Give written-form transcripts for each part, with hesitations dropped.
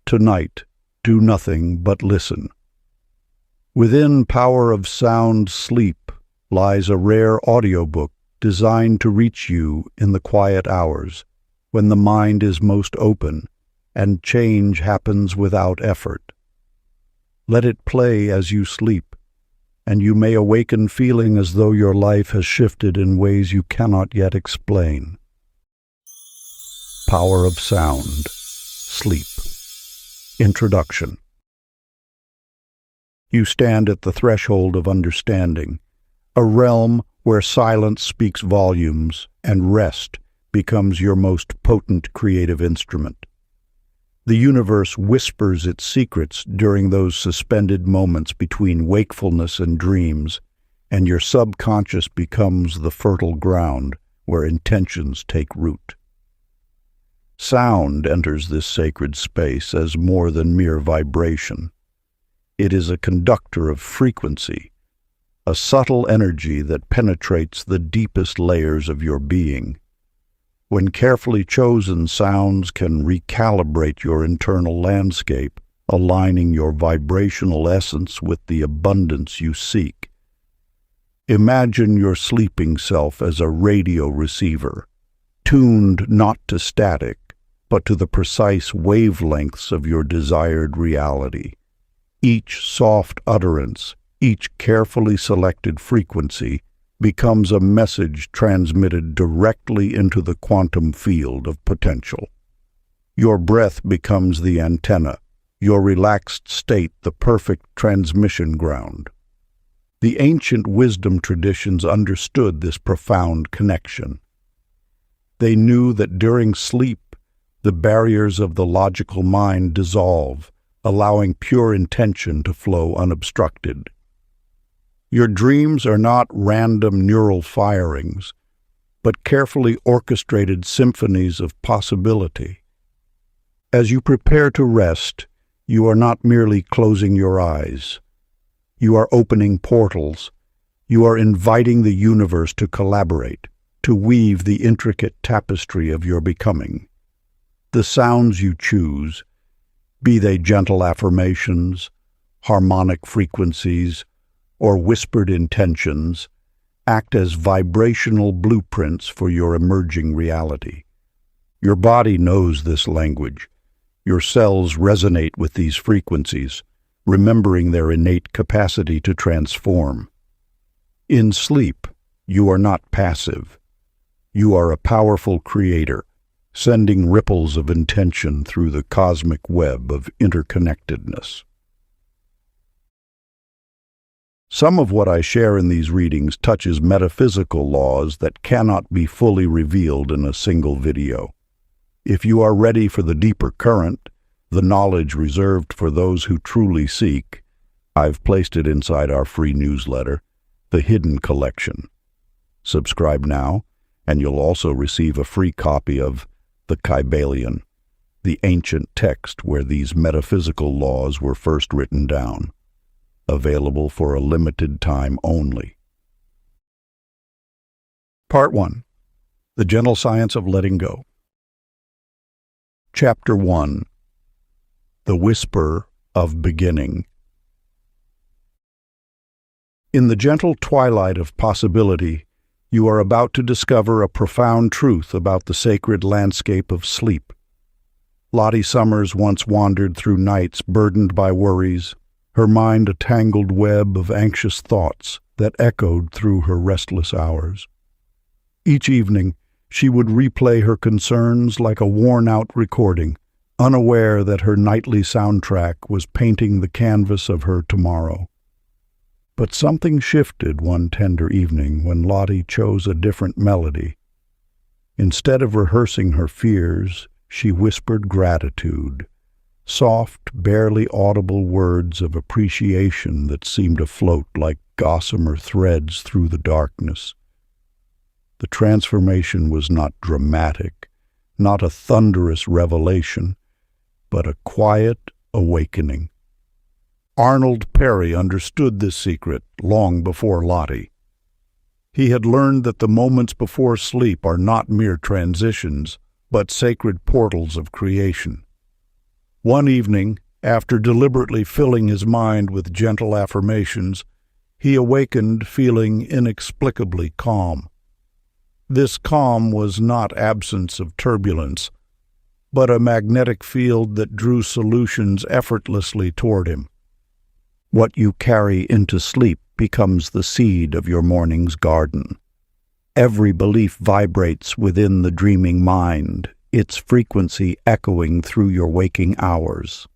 Tonight, do nothing but listen. Within Power of Sound Sleep lies a rare audiobook designed to reach you in the quiet hours, when the mind is most open and change happens without effort. Let it play as you sleep, and you may awaken feeling as though your life has shifted in ways you cannot yet explain. Power of Sound Sleep. Introduction. You stand at the threshold of understanding, a realm where silence speaks volumes and rest becomes your most potent creative instrument. The universe whispers its secrets during those suspended moments between wakefulness and dreams, and your subconscious becomes the fertile ground where intentions take root. Sound enters this sacred space as more than mere vibration. It is a conductor of frequency, a subtle energy that penetrates the deepest layers of your being. When carefully chosen, sounds can recalibrate your internal landscape, aligning your vibrational essence with the abundance you seek. Imagine your sleeping self as a radio receiver, tuned not to static, but to the precise wavelengths of your desired reality. Each soft utterance, each carefully selected frequency, becomes a message transmitted directly into the quantum field of potential. Your breath becomes the antenna, your relaxed state the perfect transmission ground. The ancient wisdom traditions understood this profound connection. They knew that during sleep, the barriers of the logical mind dissolve, allowing pure intention to flow unobstructed. Your dreams are not random neural firings, but carefully orchestrated symphonies of possibility. As you prepare to rest, you are not merely closing your eyes. You are opening portals. You are inviting the universe to collaborate, to weave the intricate tapestry of your becoming. The sounds you choose, be they gentle affirmations, harmonic frequencies, or whispered intentions, act as vibrational blueprints for your emerging reality. Your body knows this language. Your cells resonate with these frequencies, remembering their innate capacity to transform. In sleep, you are not passive. You are a powerful creator, sending ripples of intention through the cosmic web of interconnectedness. Some of what I share in these readings touches metaphysical laws that cannot be fully revealed in a single video. If you are ready for the deeper current, the knowledge reserved for those who truly seek, I've placed it inside our free newsletter, The Hidden Collection. Subscribe now, and you'll also receive a free copy of The Kybalion, the ancient text where these metaphysical laws were first written down. Available for a limited time only. Part 1. The Gentle Science of Letting Go. Chapter 1. The Whisper of Beginning. In the gentle twilight of possibility, you are about to discover a profound truth about the sacred landscape of sleep. Lottie Summers once wandered through nights burdened by worries, her mind a tangled web of anxious thoughts that echoed through her restless hours. Each evening, she would replay her concerns like a worn-out recording, unaware that her nightly soundtrack was painting the canvas of her tomorrow. But something shifted one tender evening when Lottie chose a different melody. Instead of rehearsing her fears, she whispered gratitude, soft, barely audible words of appreciation that seemed to float like gossamer threads through the darkness. The transformation was not dramatic, not a thunderous revelation, but a quiet awakening. Arnold Perry understood this secret long before Lottie. He had learned that the moments before sleep are not mere transitions, but sacred portals of creation. One evening, after deliberately filling his mind with gentle affirmations, he awakened feeling inexplicably calm. This calm was not absence of turbulence, but a magnetic field that drew solutions effortlessly toward him. What you carry into sleep becomes the seed of your morning's garden. Every belief vibrates within the dreaming mind, its frequency echoing through your waking hours.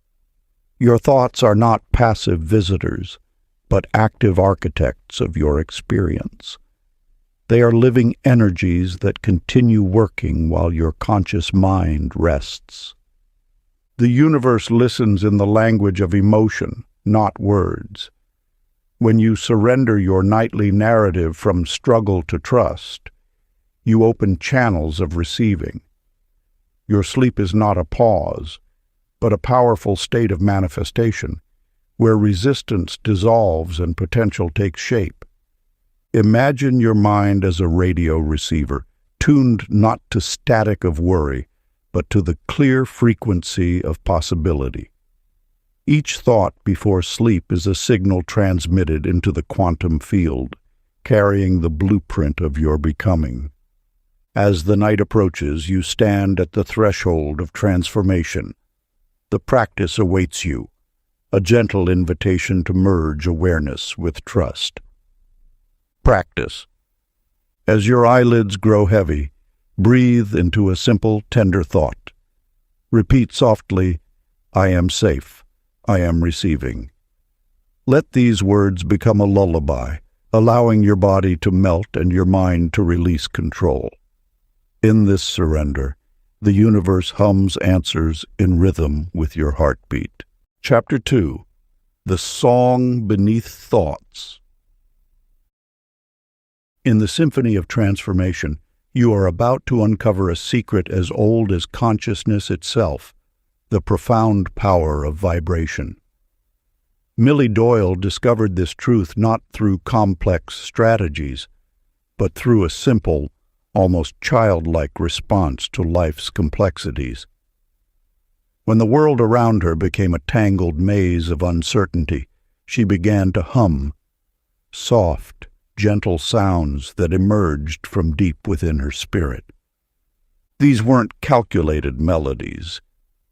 Your thoughts are not passive visitors, but active architects of your experience. They are living energies that continue working while your conscious mind rests. The universe listens in the language of emotion, not words. When you surrender your nightly narrative from struggle to trust, you open channels of receiving. Your sleep is not a pause, but a powerful state of manifestation, where resistance dissolves and potential takes shape. Imagine your mind as a radio receiver, tuned not to static of worry, but to the clear frequency of possibility. Each thought before sleep is a signal transmitted into the quantum field, carrying the blueprint of your becoming. As the night approaches, you stand at the threshold of transformation. The practice awaits you, a gentle invitation to merge awareness with trust. Practice. As your eyelids grow heavy, breathe into a simple, tender thought. Repeat softly, "I am safe. I am receiving." Let these words become a lullaby, allowing your body to melt and your mind to release control. In this surrender, the universe hums answers in rhythm with your heartbeat. Chapter 2. The Song Beneath Thoughts. In the symphony of transformation, you are about to uncover a secret as old as consciousness itself, the profound power of vibration. Millie Doyle discovered this truth not through complex strategies, but through a simple, almost childlike response to life's complexities. When the world around her became a tangled maze of uncertainty, she began to hum, soft, gentle sounds that emerged from deep within her spirit. These weren't calculated melodies,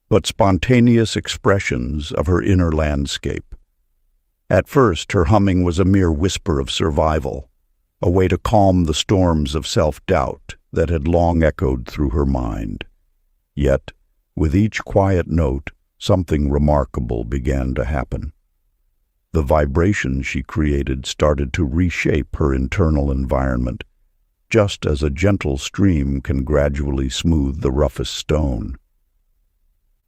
but spontaneous expressions of her inner landscape. At first, her humming was a mere whisper of survival, a way to calm the storms of self-doubt that had long echoed through her mind. Yet, with each quiet note, something remarkable began to happen. The vibrations she created started to reshape her internal environment, just as a gentle stream can gradually smooth the roughest stone.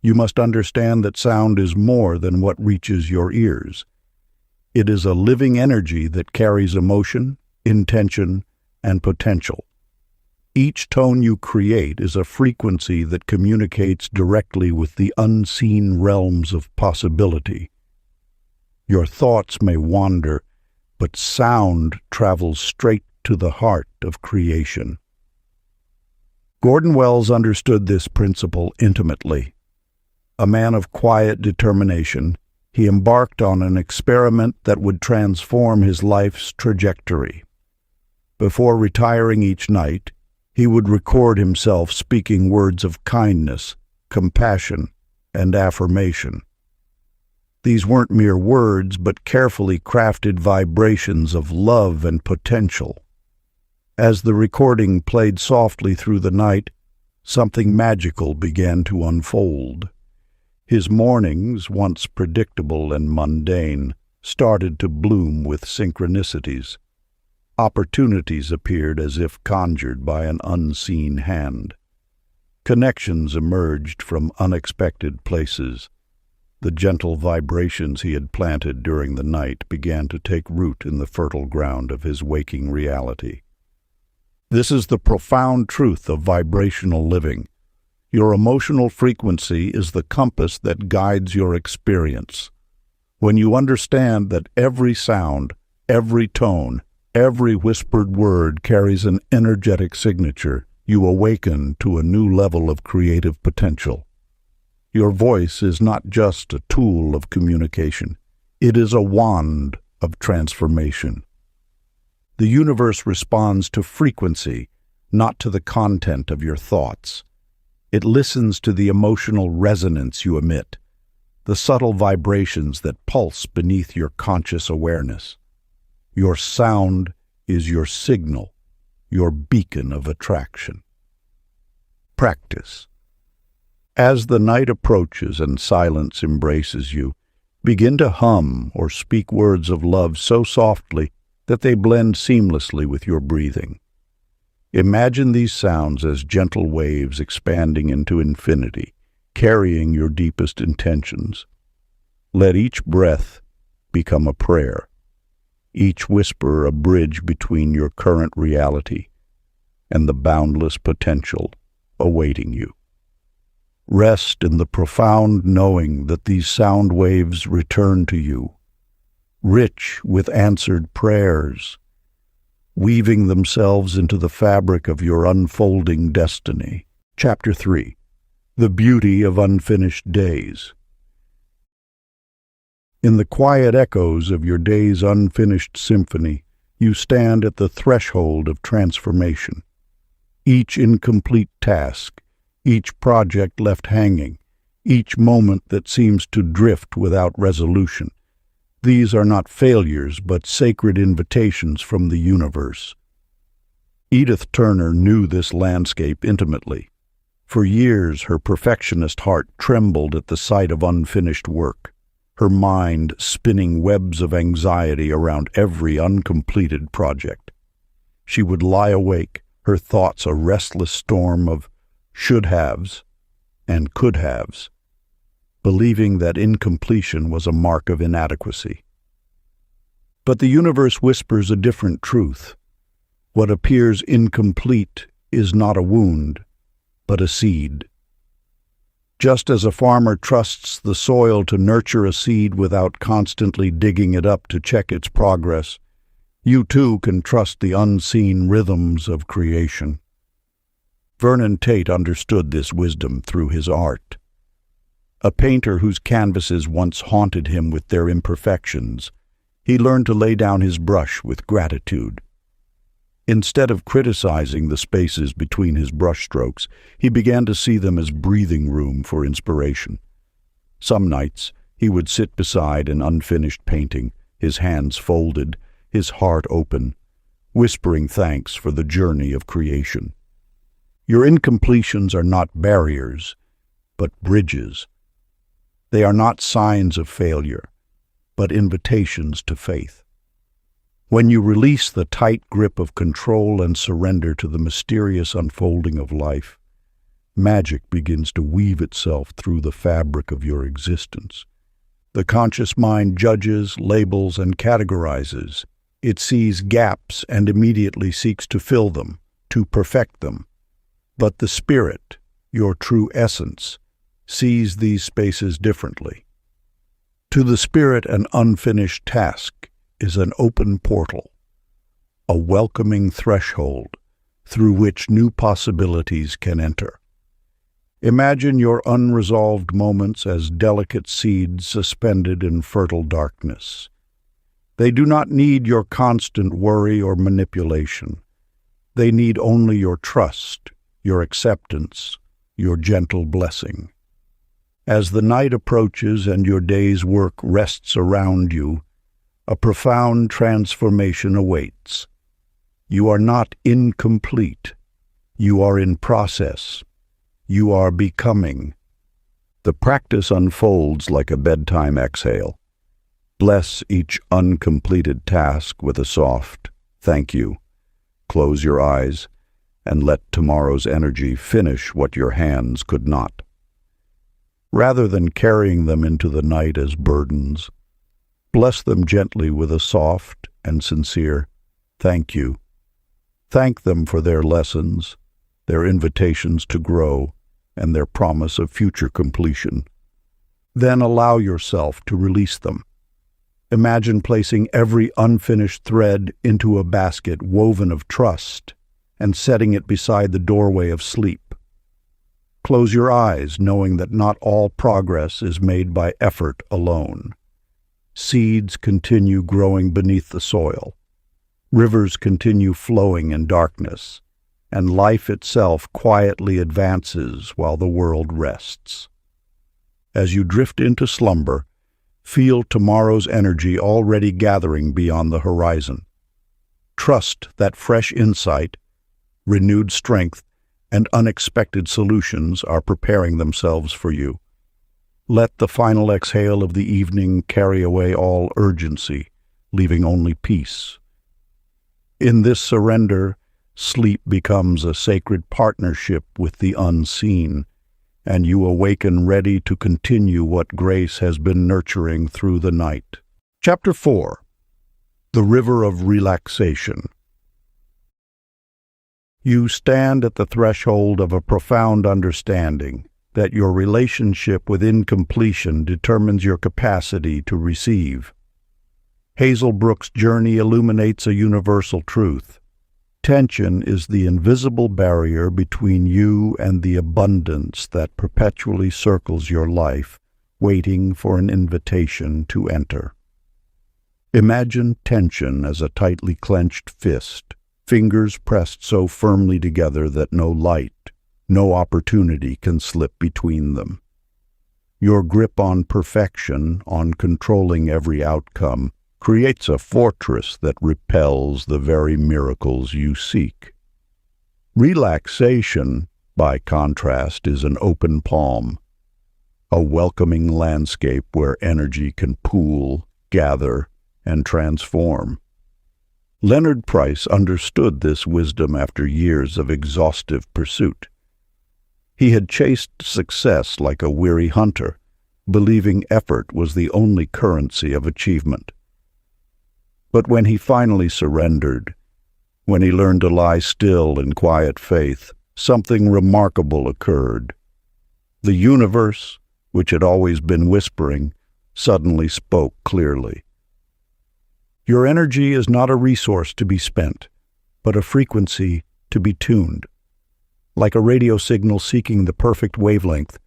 You must understand that sound is more than what reaches your ears. It is a living energy that carries emotion, intention, and potential. Each tone you create is a frequency that communicates directly with the unseen realms of possibility. Your thoughts may wander, but sound travels straight to the heart of creation. Gordon Wells understood this principle intimately. A man of quiet determination, he embarked on an experiment that would transform his life's trajectory. Before retiring each night, he would record himself speaking words of kindness, compassion, and affirmation. These weren't mere words, but carefully crafted vibrations of love and potential. As the recording played softly through the night, something magical began to unfold. His mornings, once predictable and mundane, started to bloom with synchronicities. Opportunities appeared as if conjured by an unseen hand. Connections emerged from unexpected places. The gentle vibrations he had planted during the night began to take root in the fertile ground of his waking reality. This is the profound truth of vibrational living. Your emotional frequency is the compass that guides your experience. When you understand that every sound, every tone, every whispered word carries an energetic signature, you awaken to a new level of creative potential. Your voice is not just a tool of communication. It is a wand of transformation. The universe responds to frequency, not to the content of your thoughts. It listens to the emotional resonance you emit, the subtle vibrations that pulse beneath your conscious awareness. Your sound is your signal, your beacon of attraction. Practice. As the night approaches and silence embraces you, begin to hum or speak words of love so softly that they blend seamlessly with your breathing. Imagine these sounds as gentle waves expanding into infinity, carrying your deepest intentions. Let each breath become a prayer, each whisper a bridge between your current reality and the boundless potential awaiting you. Rest in the profound knowing that these sound waves return to you, rich with answered prayers, weaving themselves into the fabric of your unfolding destiny. Chapter 3. The Beauty of Unfinished Days. In the quiet echoes of your day's unfinished symphony, you stand at the threshold of transformation. Each incomplete task, each project left hanging, each moment that seems to drift without resolution. These are not failures, but sacred invitations from the universe. Edith Turner knew this landscape intimately. For years, her perfectionist heart trembled at the sight of unfinished work, her mind spinning webs of anxiety around every uncompleted project. She would lie awake, her thoughts a restless storm of should-haves and could-haves, believing that incompletion was a mark of inadequacy. But the universe whispers a different truth. What appears incomplete is not a wound, but a seed. Just as a farmer trusts the soil to nurture a seed without constantly digging it up to check its progress, you too can trust the unseen rhythms of creation. Vernon Tate understood this wisdom through his art. A painter whose canvases once haunted him with their imperfections, he learned to lay down his brush with gratitude. Instead of criticizing the spaces between his brushstrokes, he began to see them as breathing room for inspiration. Some nights, he would sit beside an unfinished painting, his hands folded, his heart open, whispering thanks for the journey of creation. Your incompletions are not barriers, but bridges. They are not signs of failure, but invitations to faith. When you release the tight grip of control and surrender to the mysterious unfolding of life, magic begins to weave itself through the fabric of your existence. The conscious mind judges, labels, and categorizes. It sees gaps and immediately seeks to fill them, to perfect them. But the spirit, your true essence, sees these spaces differently. To the spirit, an unfinished task is an open portal, a welcoming threshold through which new possibilities can enter. Imagine your unresolved moments as delicate seeds suspended in fertile darkness. They do not need your constant worry or manipulation. They need only your trust, your acceptance, your gentle blessing. As the night approaches and your day's work rests around you, a profound transformation awaits. You are not incomplete. You are in process. You are becoming. The practice unfolds like a bedtime exhale. Bless each uncompleted task with a soft thank you. Close your eyes and let tomorrow's energy finish what your hands could not. Rather than carrying them into the night as burdens, bless them gently with a soft and sincere thank you. Thank them for their lessons, their invitations to grow, and their promise of future completion. Then allow yourself to release them. Imagine placing every unfinished thread into a basket woven of trust and setting it beside the doorway of sleep. Close your eyes, knowing that not all progress is made by effort alone. Seeds continue growing beneath the soil. Rivers continue flowing in darkness, and life itself quietly advances while the world rests. As you drift into slumber, feel tomorrow's energy already gathering beyond the horizon. Trust that fresh insight, renewed strength, and unexpected solutions are preparing themselves for you. Let the final exhale of the evening carry away all urgency, leaving only peace. In this surrender, sleep becomes a sacred partnership with the unseen, and you awaken ready to continue what grace has been nurturing through the night. Chapter 4. The River of Relaxation. You stand at the threshold of a profound understanding that your relationship with incompletion determines your capacity to receive. Hazel Brooks' journey illuminates a universal truth. Tension is the invisible barrier between you and the abundance that perpetually circles your life, waiting for an invitation to enter. Imagine tension as a tightly clenched fist, fingers pressed so firmly together that no light, no opportunity can slip between them. Your grip on perfection, on controlling every outcome, creates a fortress that repels the very miracles you seek. Relaxation, by contrast, is an open palm, a welcoming landscape where energy can pool, gather, and transform. Leonard Price understood this wisdom after years of exhaustive pursuit. He had chased success like a weary hunter, believing effort was the only currency of achievement. But when he finally surrendered, when he learned to lie still in quiet faith, something remarkable occurred. The universe, which had always been whispering, suddenly spoke clearly. Your energy is not a resource to be spent, but a frequency to be tuned. Like a radio signal seeking the perfect wavelength,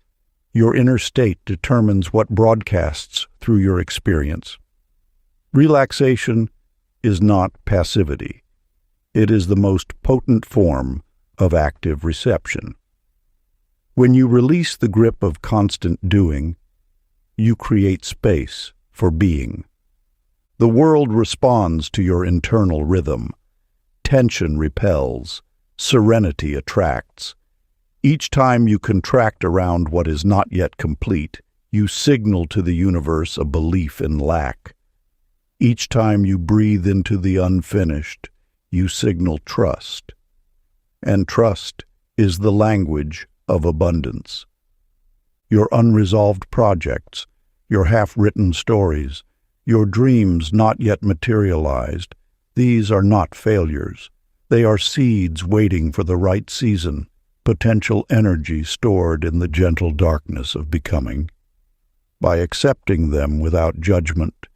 your inner state determines what broadcasts through your experience. Relaxation is not passivity. It is the most potent form of active reception. When you release the grip of constant doing, you create space for being. The world responds to your internal rhythm. Tension repels, serenity attracts. Each time you contract around what is not yet complete, you signal to the universe a belief in lack. Each time you breathe into the unfinished, you signal trust. And trust is the language of abundance. Your unresolved projects, your half-written stories, your dreams not yet materialized, these are not failures. They are seeds waiting for the right season, potential energy stored in the gentle darkness of becoming. By accepting them without judgment,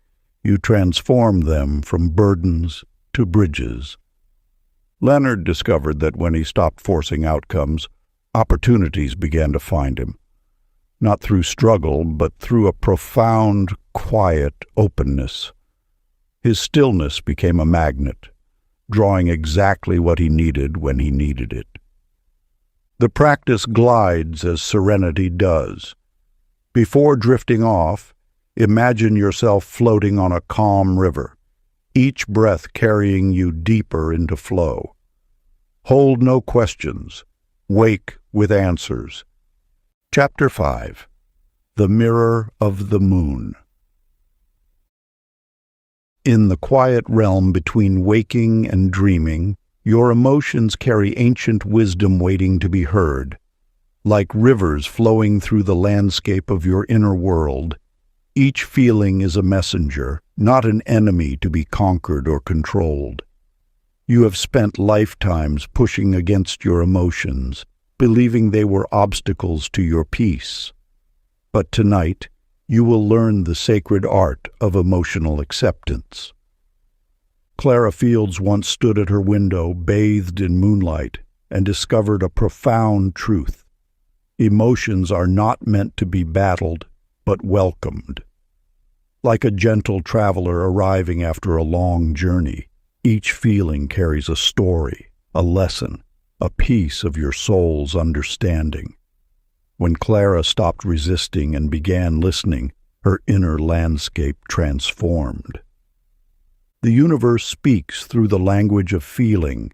you transform them from burdens to bridges. Leonard discovered that when he stopped forcing outcomes, opportunities began to find him. Not through struggle, but through a profound, quiet openness. His stillness became a magnet, drawing exactly what he needed when he needed it. The practice glides as serenity does. Before drifting off, imagine yourself floating on a calm river, each breath carrying you deeper into flow. Hold no questions. Wake with answers. Chapter 5. The Mirror of the Moon. In the quiet realm between waking and dreaming, your emotions carry ancient wisdom waiting to be heard. Like rivers flowing through the landscape of your inner world, each feeling is a messenger, not an enemy to be conquered or controlled. You have spent lifetimes pushing against your emotions, believing they were obstacles to your peace. But tonight, you will learn the sacred art of emotional acceptance. Clara Fields once stood at her window, bathed in moonlight, and discovered a profound truth. Emotions are not meant to be battled, but welcomed. Like a gentle traveler arriving after a long journey, each feeling carries a story, a lesson, a piece of your soul's understanding. When Clara stopped resisting and began listening, her inner landscape transformed. The universe speaks through the language of feeling.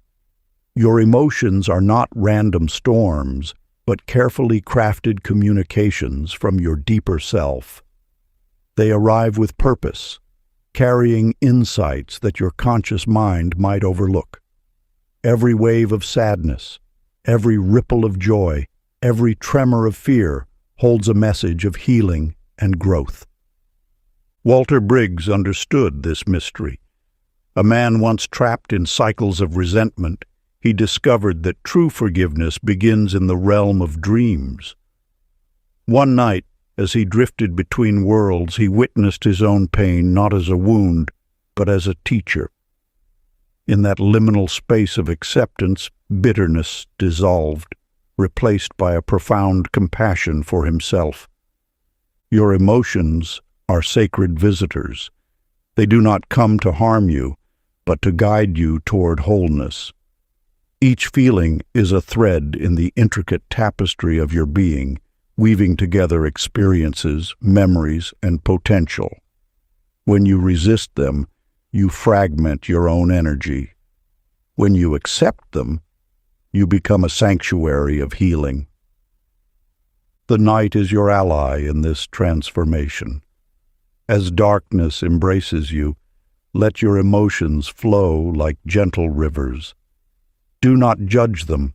Your emotions are not random storms, but carefully crafted communications from your deeper self. They arrive with purpose, carrying insights that your conscious mind might overlook. Every wave of sadness, every ripple of joy, every tremor of fear holds a message of healing and growth. Walter Briggs understood this mystery. A man once trapped in cycles of resentment, he discovered that true forgiveness begins in the realm of dreams. One night, as he drifted between worlds, he witnessed his own pain not as a wound, but as a teacher. In that liminal space of acceptance, bitterness dissolved, replaced by a profound compassion for himself. Your emotions are sacred visitors. They do not come to harm you, but to guide you toward wholeness. Each feeling is a thread in the intricate tapestry of your being, weaving together experiences, memories, and potential. When you resist them, you fragment your own energy. When you accept them, you become a sanctuary of healing. The night is your ally in this transformation. As darkness embraces you, let your emotions flow like gentle rivers. Do not judge them,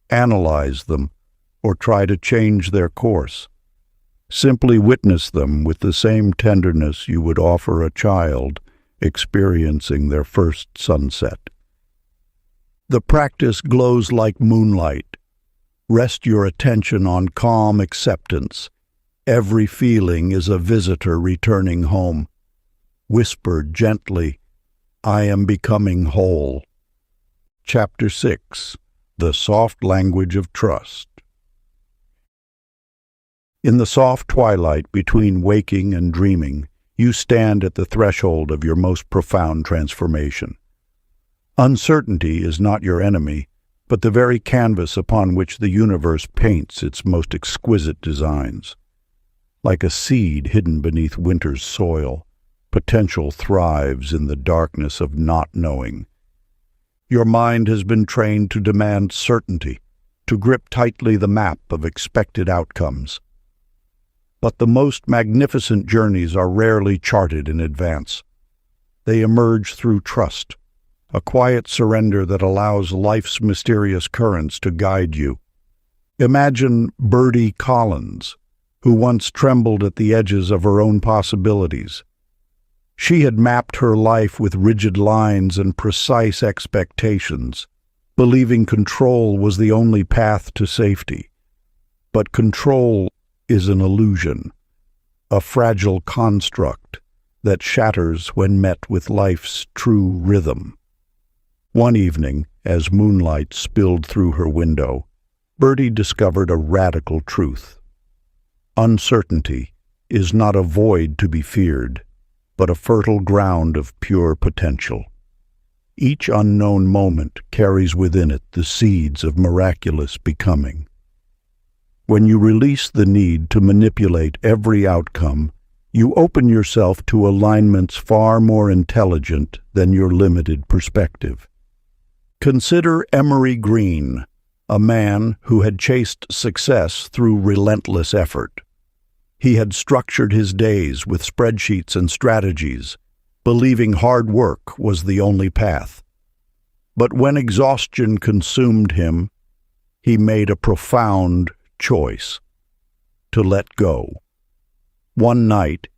analyze them, or try to change their course. Simply witness them with the same tenderness you would offer a child experiencing their first sunset. The practice glows like moonlight. Rest your attention on calm acceptance. Every feeling is a visitor returning home. Whisper gently, "I am becoming whole." Chapter 6. The Soft Language of Trust. In the soft twilight between waking and dreaming, you stand at the threshold of your most profound transformation. Uncertainty is not your enemy, but the very canvas upon which the universe paints its most exquisite designs. Like a seed hidden beneath winter's soil, potential thrives in the darkness of not knowing. Your mind has been trained to demand certainty, to grip tightly the map of expected outcomes. But the most magnificent journeys are rarely charted in advance. They emerge through trust, a quiet surrender that allows life's mysterious currents to guide you. Imagine Bertie Collins, who once trembled at the edges of her own possibilities. She had mapped her life with rigid lines and precise expectations, believing control was the only path to safety. But control is an illusion, a fragile construct that shatters when met with life's true rhythm. One evening, as moonlight spilled through her window, Bertie discovered a radical truth. Uncertainty is not a void to be feared, but a fertile ground of pure potential. Each unknown moment carries within it the seeds of miraculous becoming. When you release the need to manipulate every outcome, you open yourself to alignments far more intelligent than your limited perspective. Consider Emery Green, a man who had chased success through relentless effort. He had structured his days with spreadsheets and strategies, believing hard work was the only path. But when exhaustion consumed him, he made a profound choice: to let go. One night,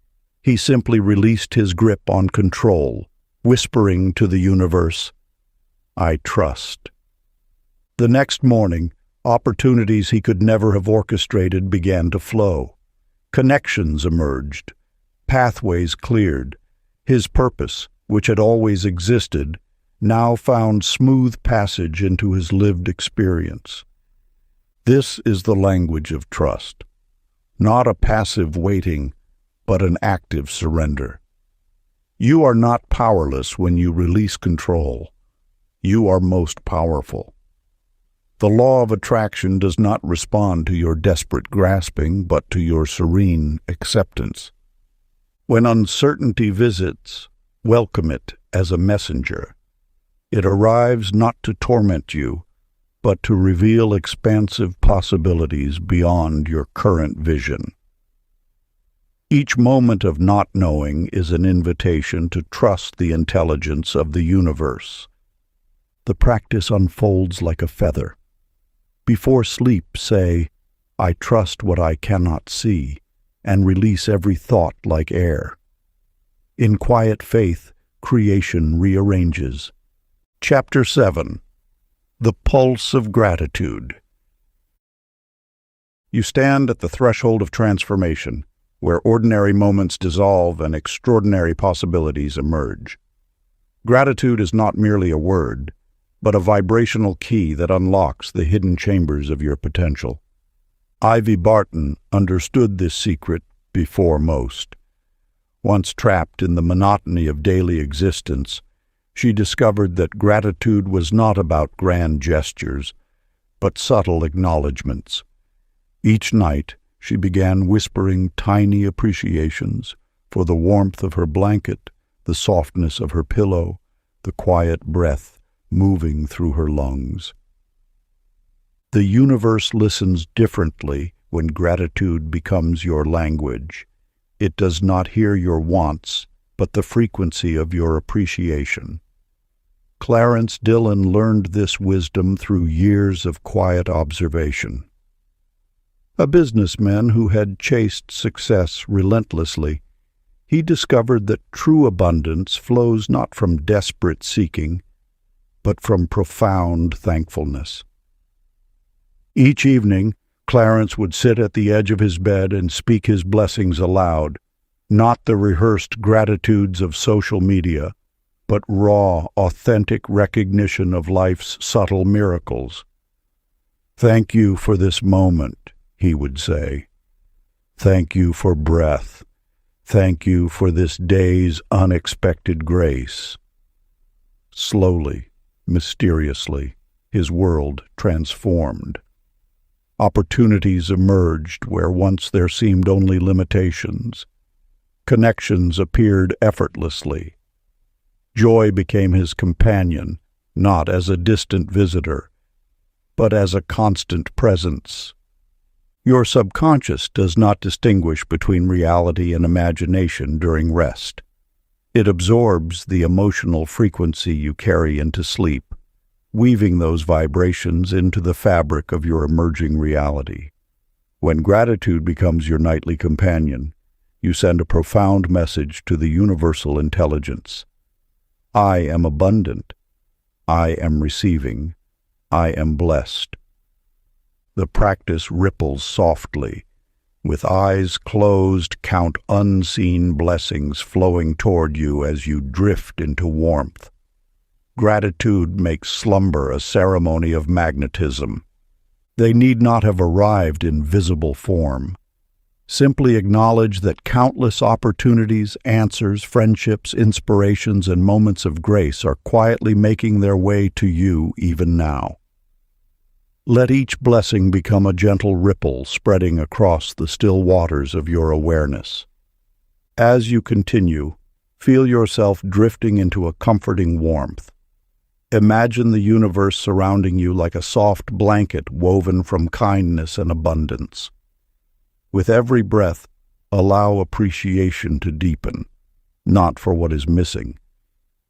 he simply released his grip on control, whispering to the universe, "I trust." The next morning, opportunities he could never have orchestrated began to flow. Connections emerged, pathways cleared. His purpose, which had always existed, now found smooth passage into his lived experience. This is the language of trust, not a passive waiting, but an active surrender. You are not powerless when you release control. You are most powerful. The law of attraction does not respond to your desperate grasping, but to your serene acceptance. When uncertainty visits, welcome it as a messenger. It arrives not to torment you, but to reveal expansive possibilities beyond your current vision. Each moment of not knowing is an invitation to trust the intelligence of the universe. The practice unfolds like a feather. Before sleep, say, "I trust what I cannot see," and release every thought like air. In quiet faith, creation rearranges. Chapter 7. The Pulse of Gratitude. You stand at the threshold of transformation, where ordinary moments dissolve and extraordinary possibilities emerge. Gratitude is not merely a word, but a vibrational key that unlocks the hidden chambers of your potential. Ivy Barton understood this secret before most. Once trapped in the monotony of daily existence, she discovered that gratitude was not about grand gestures, but subtle acknowledgments. Each night, she began whispering tiny appreciations for the warmth of her blanket, the softness of her pillow, the quiet breath moving through her lungs. The universe listens differently when gratitude becomes your language. It does not hear your wants, but the frequency of your appreciation. Clarence Dillon learned this wisdom through years of quiet observation. A businessman who had chased success relentlessly, he discovered that true abundance flows not from desperate seeking, but from profound thankfulness. Each evening, Clarence would sit at the edge of his bed and speak his blessings aloud, not the rehearsed gratitudes of social media, but raw, authentic recognition of life's subtle miracles. "Thank you for this moment," he would say. "Thank you for breath. Thank you for this day's unexpected grace." Slowly, mysteriously, his world transformed. Opportunities emerged where once there seemed only limitations. Connections appeared effortlessly. Joy became his companion, not as a distant visitor, but as a constant presence. Your subconscious does not distinguish between reality and imagination during rest. It absorbs the emotional frequency you carry into sleep, weaving those vibrations into the fabric of your emerging reality. When gratitude becomes your nightly companion, you send a profound message to the universal intelligence. I am abundant. I am receiving. I am blessed. The practice ripples softly. With eyes closed, count unseen blessings flowing toward you as you drift into warmth. Gratitude makes slumber a ceremony of magnetism. They need not have arrived in visible form. Simply acknowledge that countless opportunities, answers, friendships, inspirations, and moments of grace are quietly making their way to you even now. Let each blessing become a gentle ripple spreading across the still waters of your awareness. As you continue, feel yourself drifting into a comforting warmth. Imagine the universe surrounding you like a soft blanket woven from kindness and abundance. With every breath, allow appreciation to deepen, not for what is missing,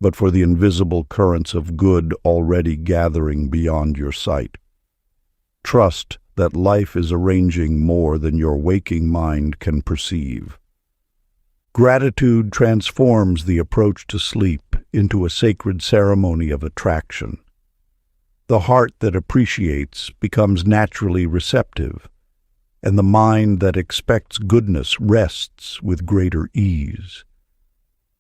but for the invisible currents of good already gathering beyond your sight. Trust that life is arranging more than your waking mind can perceive. Gratitude transforms the approach to sleep into a sacred ceremony of attraction. The heart that appreciates becomes naturally receptive, and the mind that expects goodness rests with greater ease.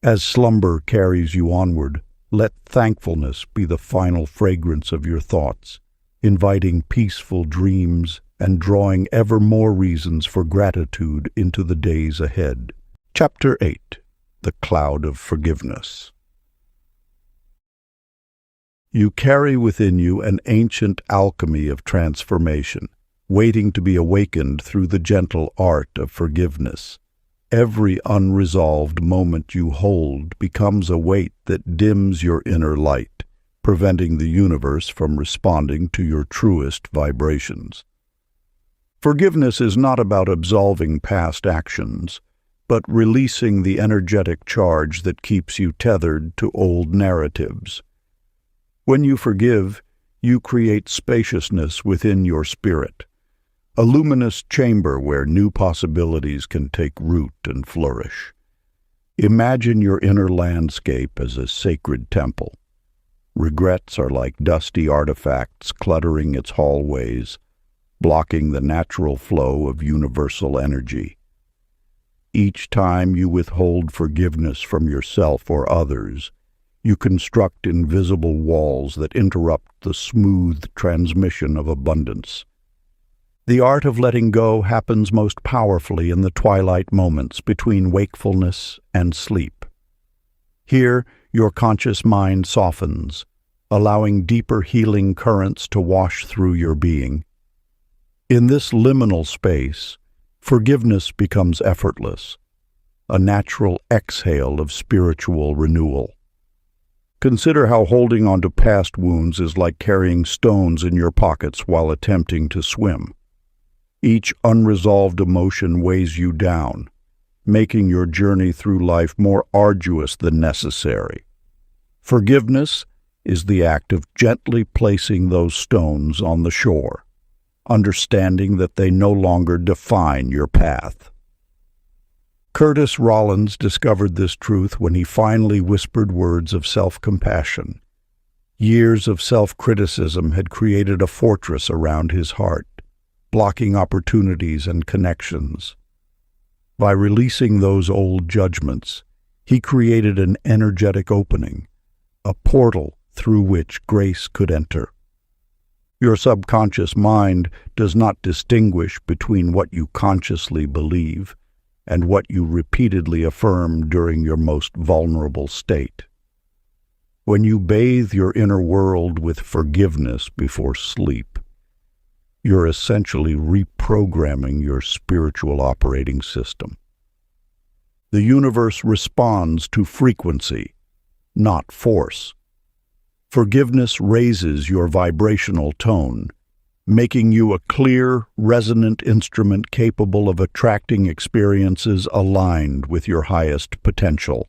As slumber carries you onward, let thankfulness be the final fragrance of your thoughts, inviting peaceful dreams and drawing ever more reasons for gratitude into the days ahead. Chapter 8. The Cloud of Forgiveness. You carry within you an ancient alchemy of transformation, waiting to be awakened through the gentle art of forgiveness. Every unresolved moment you hold becomes a weight that dims your inner light, preventing the universe from responding to your truest vibrations. Forgiveness is not about absolving past actions, but releasing the energetic charge that keeps you tethered to old narratives. When you forgive, you create spaciousness within your spirit, a luminous chamber where new possibilities can take root and flourish. Imagine your inner landscape as a sacred temple. Regrets are like dusty artifacts cluttering its hallways, blocking the natural flow of universal energy. Each time you withhold forgiveness from yourself or others, you construct invisible walls that interrupt the smooth transmission of abundance. The art of letting go happens most powerfully in the twilight moments between wakefulness and sleep. Here, your conscious mind softens, allowing deeper healing currents to wash through your being. In this liminal space, forgiveness becomes effortless, a natural exhale of spiritual renewal. Consider how holding on to past wounds is like carrying stones in your pockets while attempting to swim. Each unresolved emotion weighs you down, making your journey through life more arduous than necessary. Forgiveness is the act of gently placing those stones on the shore, understanding that they no longer define your path. Curtis Rollins discovered this truth when he finally whispered words of self-compassion. Years of self-criticism had created a fortress around his heart, blocking opportunities and connections. By releasing those old judgments, he created an energetic opening, a portal through which grace could enter. Your subconscious mind does not distinguish between what you consciously believe and what you repeatedly affirm during your most vulnerable state. When you bathe your inner world with forgiveness before sleep, you're essentially reprogramming your spiritual operating system. The universe responds to frequency, not force. Forgiveness raises your vibrational tone, making you a clear, resonant instrument capable of attracting experiences aligned with your highest potential.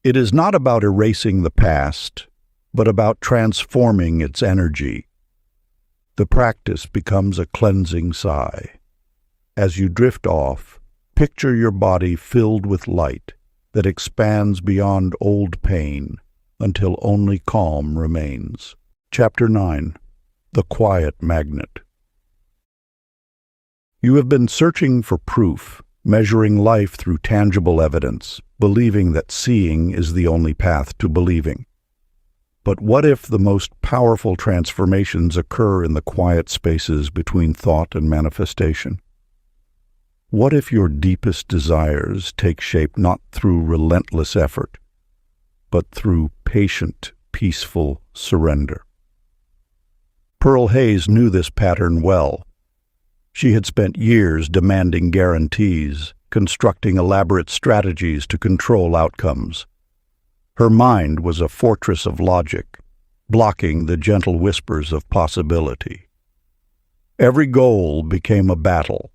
It is not about erasing the past, but about transforming its energy. The practice becomes a cleansing sigh. As you drift off, picture your body filled with light that expands beyond old pain until only calm remains. Chapter 9. The Quiet Magnet. You have been searching for proof, measuring life through tangible evidence, believing that seeing is the only path to believing. But what if the most powerful transformations occur in the quiet spaces between thought and manifestation? What if your deepest desires take shape not through relentless effort, but through patient, peaceful surrender? Pearl Hayes knew this pattern well. She had spent years demanding guarantees, constructing elaborate strategies to control outcomes. Her mind was a fortress of logic, blocking the gentle whispers of possibility. Every goal became a battle,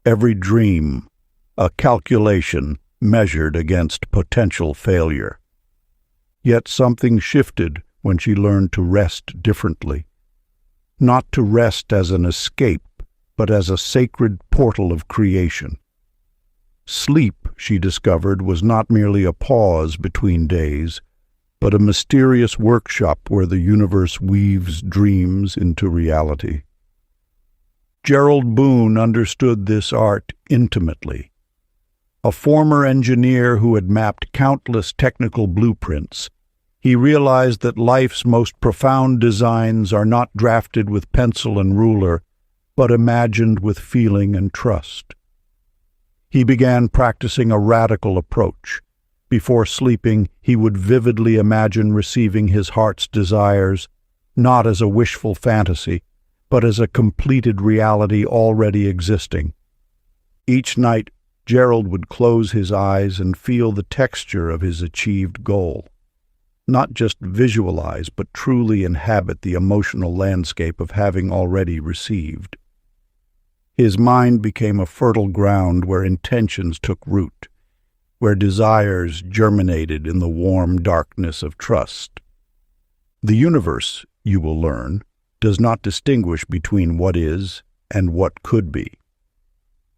every dream a calculation measured against potential failure. Yet something shifted when she learned to rest differently. Not to rest as an escape, but as a sacred portal of creation. Sleep, she discovered, was not merely a pause between days, but a mysterious workshop where the universe weaves dreams into reality. Gerald Boone understood this art intimately. A former engineer who had mapped countless technical blueprints, he realized that life's most profound designs are not drafted with pencil and ruler, but imagined with feeling and trust. He began practicing a radical approach. Before sleeping, he would vividly imagine receiving his heart's desires, not as a wishful fantasy, but as a completed reality already existing. Each night, Gerald would close his eyes and feel the texture of his achieved goal. Not just visualize, but truly inhabit the emotional landscape of having already received. His mind became a fertile ground where intentions took root, where desires germinated in the warm darkness of trust. The universe, you will learn, does not distinguish between what is and what could be.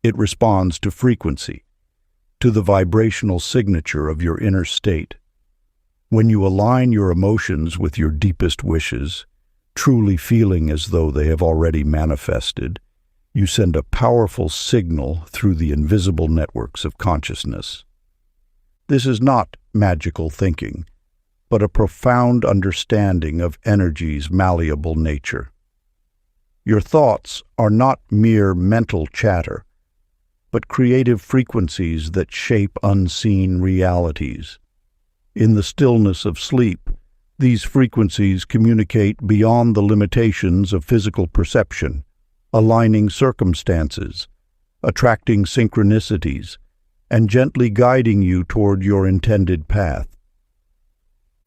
It responds to frequency, to the vibrational signature of your inner state. When you align your emotions with your deepest wishes, truly feeling as though they have already manifested, you send a powerful signal through the invisible networks of consciousness. This is not magical thinking, but a profound understanding of energy's malleable nature. Your thoughts are not mere mental chatter, but creative frequencies that shape unseen realities. In the stillness of sleep, these frequencies communicate beyond the limitations of physical perception, aligning circumstances, attracting synchronicities, and gently guiding you toward your intended path.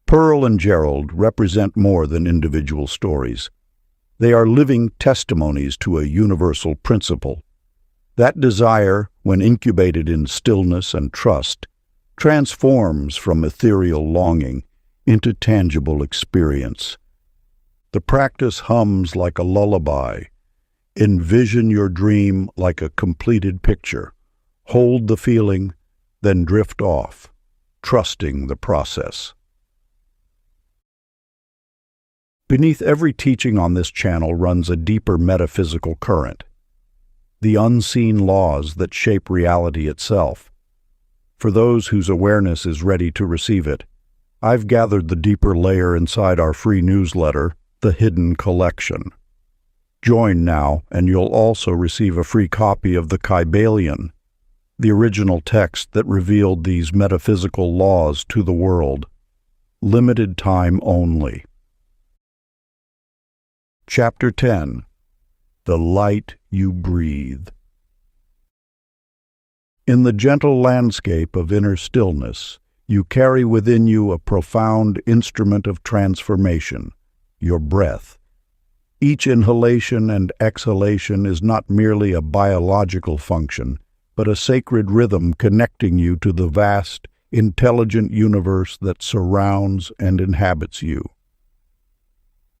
Pearl and Gerald represent more than individual stories. They are living testimonies to a universal principle. That desire, when incubated in stillness and trust, transforms from ethereal longing into tangible experience. The practice hums like a lullaby. Envision your dream like a completed picture. Hold the feeling, then drift off, trusting the process. Beneath every teaching on this channel runs a deeper metaphysical current, the unseen laws that shape reality itself. For those whose awareness is ready to receive it, I've gathered the deeper layer inside our free newsletter, The Hidden Collection. Join now, and you'll also receive a free copy of the Kybalion, the original text that revealed these metaphysical laws to the world. Limited time only. Chapter 10. The Light You Breathe. In the gentle landscape of inner stillness, you carry within you a profound instrument of transformation, your breath. Each inhalation and exhalation is not merely a biological function, but a sacred rhythm connecting you to the vast, intelligent universe that surrounds and inhabits you.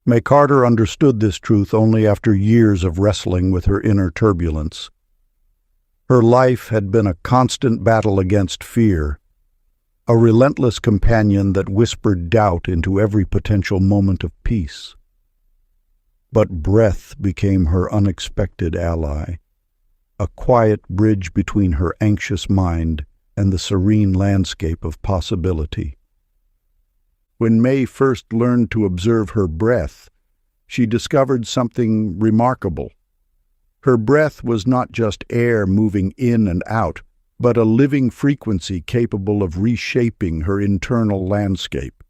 May Carter understood this truth only after years of wrestling with her inner turbulence. Her life had been a constant battle against fear, a relentless companion that whispered doubt into every potential moment of peace. But breath became her unexpected ally, a quiet bridge between her anxious mind and the serene landscape of possibility. When May first learned to observe her breath, she discovered something remarkable. Her breath was not just air moving in and out, but a living frequency capable of reshaping her internal landscape.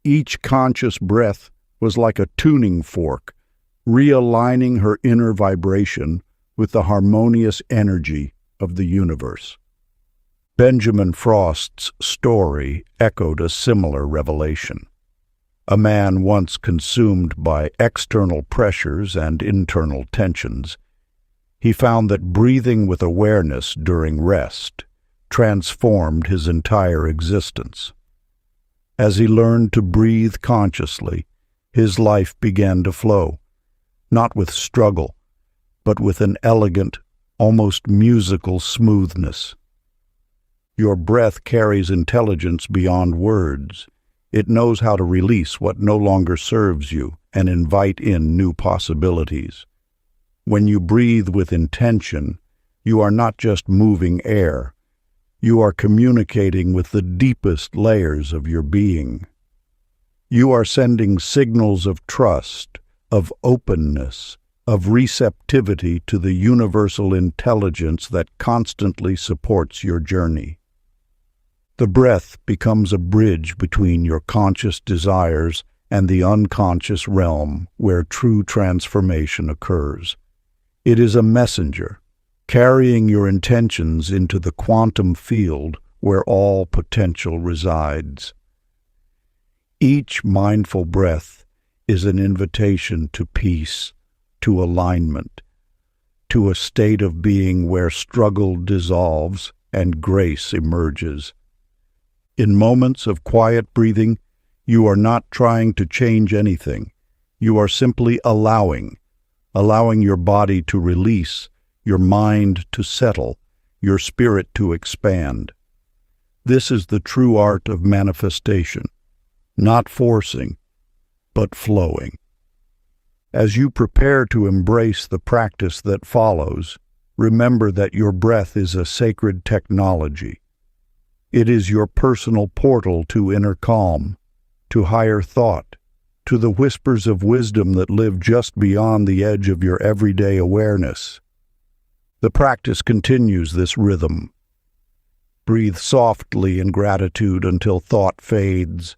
Each conscious breath was like a tuning fork, realigning her inner vibration with the harmonious energy of the universe. Benjamin Frost's story echoed a similar revelation. A man once consumed by external pressures and internal tensions, he found that breathing with awareness during rest transformed his entire existence. As he learned to breathe consciously, his life began to flow, not with struggle, but with an elegant, almost musical smoothness. Your breath carries intelligence beyond words. It knows how to release what no longer serves you and invite in new possibilities. When you breathe with intention, you are not just moving air. You are communicating with the deepest layers of your being. You are sending signals of trust, of openness, of receptivity to the universal intelligence that constantly supports your journey. The breath becomes a bridge between your conscious desires and the unconscious realm where true transformation occurs. It is a messenger, carrying your intentions into the quantum field where all potential resides. Each mindful breath is an invitation to peace, to alignment, to a state of being where struggle dissolves and grace emerges. In moments of quiet breathing, you are not trying to change anything. You are simply allowing your body to release, your mind to settle, your spirit to expand. This is the true art of manifestation, not forcing, but flowing. As you prepare to embrace the practice that follows, remember that your breath is a sacred technology. It is your personal portal to inner calm, to higher thought, to the whispers of wisdom that live just beyond the edge of your everyday awareness. The practice continues this rhythm. Breathe softly in gratitude until thought fades.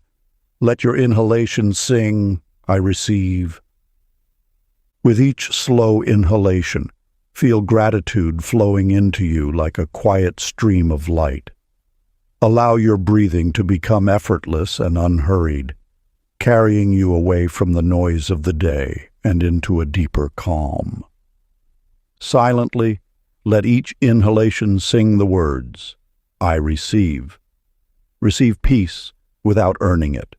Let your inhalation sing, "I receive." With each slow inhalation, feel gratitude flowing into you like a quiet stream of light. Allow your breathing to become effortless and unhurried, carrying you away from the noise of the day and into a deeper calm. Silently, let each inhalation sing the words, "I receive." Receive peace without earning it.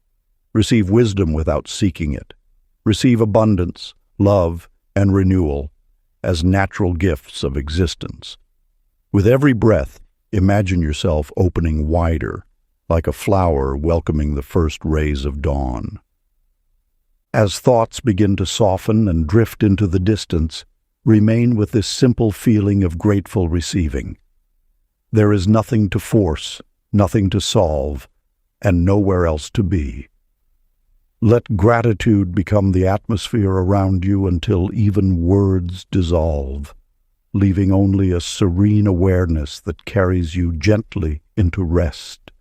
Receive wisdom without seeking it. Receive abundance, love, and renewal as natural gifts of existence. With every breath, imagine yourself opening wider, like a flower welcoming the first rays of dawn. As thoughts begin to soften and drift into the distance, remain with this simple feeling of grateful receiving. There is nothing to force, nothing to solve, and nowhere else to be. Let gratitude become the atmosphere around you until even words dissolve, leaving only a serene awareness that carries you gently into rest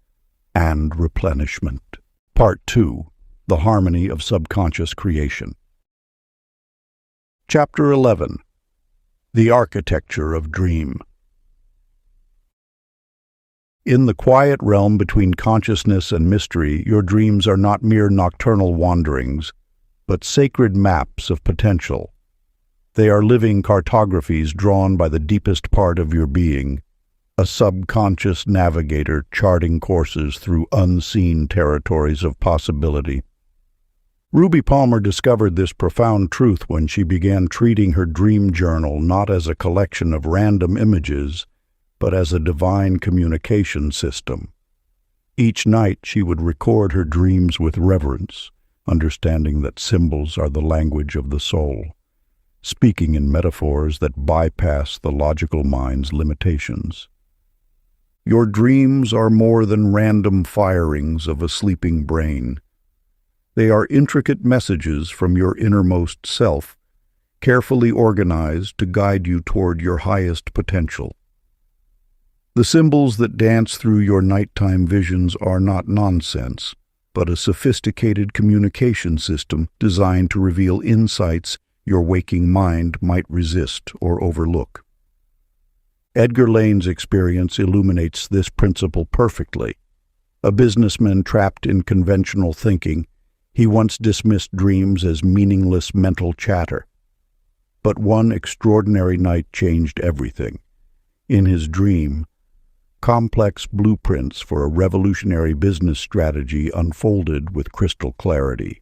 and replenishment. Part 2. The Harmony of Subconscious Creation. Chapter 11. The Architecture of Dream. In the quiet realm between consciousness and mystery, your dreams are not mere nocturnal wanderings, but sacred maps of potential. They are living cartographies drawn by the deepest part of your being, a subconscious navigator charting courses through unseen territories of possibility. Ruby Palmer discovered this profound truth when she began treating her dream journal not as a collection of random images, but as a divine communication system. Each night she would record her dreams with reverence, understanding that symbols are the language of the soul, speaking in metaphors that bypass the logical mind's limitations. Your dreams are more than random firings of a sleeping brain. They are intricate messages from your innermost self, carefully organized to guide you toward your highest potential. The symbols that dance through your nighttime visions are not nonsense, but a sophisticated communication system designed to reveal insights your waking mind might resist or overlook. Edgar Lane's experience illuminates this principle perfectly. A businessman trapped in conventional thinking, he once dismissed dreams as meaningless mental chatter. But one extraordinary night changed everything. In his dream, complex blueprints for a revolutionary business strategy unfolded with crystal clarity.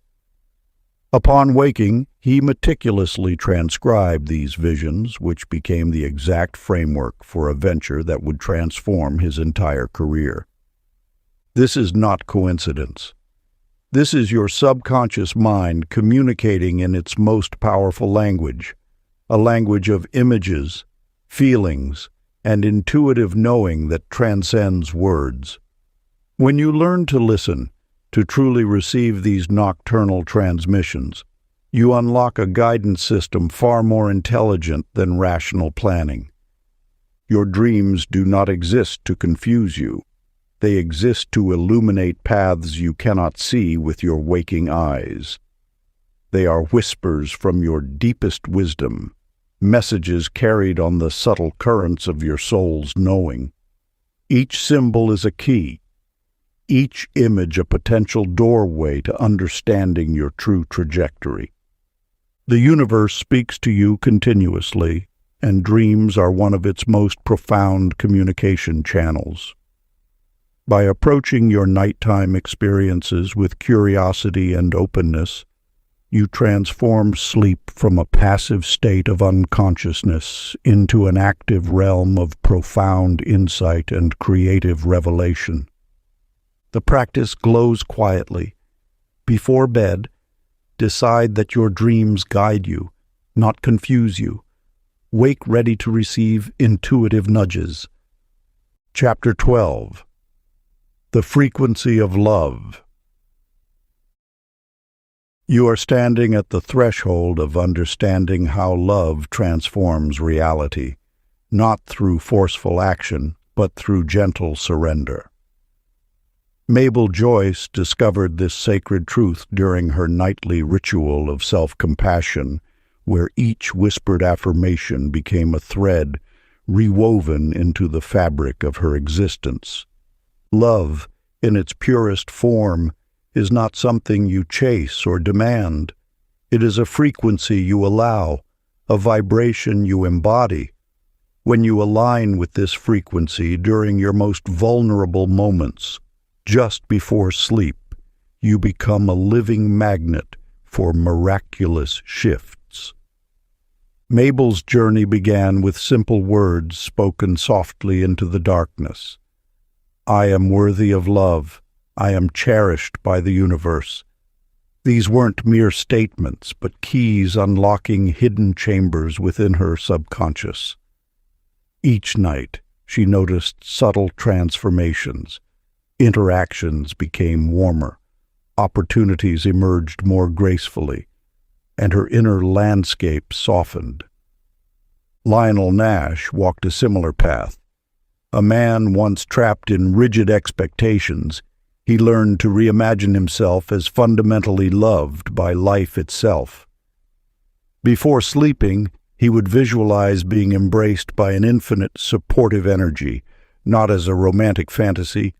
Upon waking, he meticulously transcribed these visions, which became the exact framework for a venture that would transform his entire career. This is not coincidence. This is your subconscious mind communicating in its most powerful language, a language of images, feelings, and intuitive knowing that transcends words. When you learn to listen, to truly receive these nocturnal transmissions, You unlock a guidance system far more intelligent than rational planning. Your dreams do not exist to confuse you. They exist to illuminate paths you cannot see with your waking eyes. They are whispers from your deepest wisdom, messages carried on the subtle currents of your soul's knowing. Each symbol is a key, each image a potential doorway to understanding your true trajectory. The universe speaks to you continuously, and dreams are one of its most profound communication channels. By approaching your nighttime experiences with curiosity and openness, you transform sleep from a passive state of unconsciousness into an active realm of profound insight and creative revelation. The practice glows quietly. Before bed, decide that your dreams guide you, not confuse you. Wake ready to receive intuitive nudges. Chapter 12. The Frequency of Love. You are standing at the threshold of understanding how love transforms reality, not through forceful action, but through gentle surrender. Mabel Joyce discovered this sacred truth during her nightly ritual of self-compassion, where each whispered affirmation became a thread rewoven into the fabric of her existence. Love, in its purest form, is not something you chase or demand. It is a frequency you allow, a vibration you embody. When you align with this frequency during your most vulnerable moments, just before sleep, you become a living magnet for miraculous shifts. Mabel's journey began with simple words spoken softly into the darkness. I am worthy of love. I am cherished by the universe. These weren't mere statements, but keys unlocking hidden chambers within her subconscious. Each night, she noticed subtle transformations. Interactions became warmer, opportunities emerged more gracefully, and her inner landscape softened. Lionel Nash walked a similar path. A man once trapped in rigid expectations, he learned to reimagine himself as fundamentally loved by life itself. Before sleeping, he would visualize being embraced by an infinite, supportive energy, not as a romantic fantasy,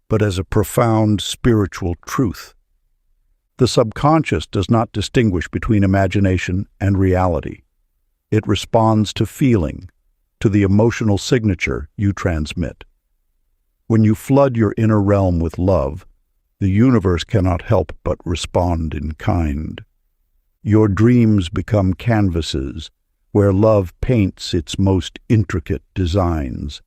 but as a profound spiritual truth. The subconscious does not distinguish between imagination and reality. It responds to feeling, to the emotional signature you transmit. When you flood your inner realm with love, the universe cannot help but respond in kind. Your dreams become canvases where love paints its most intricate designs.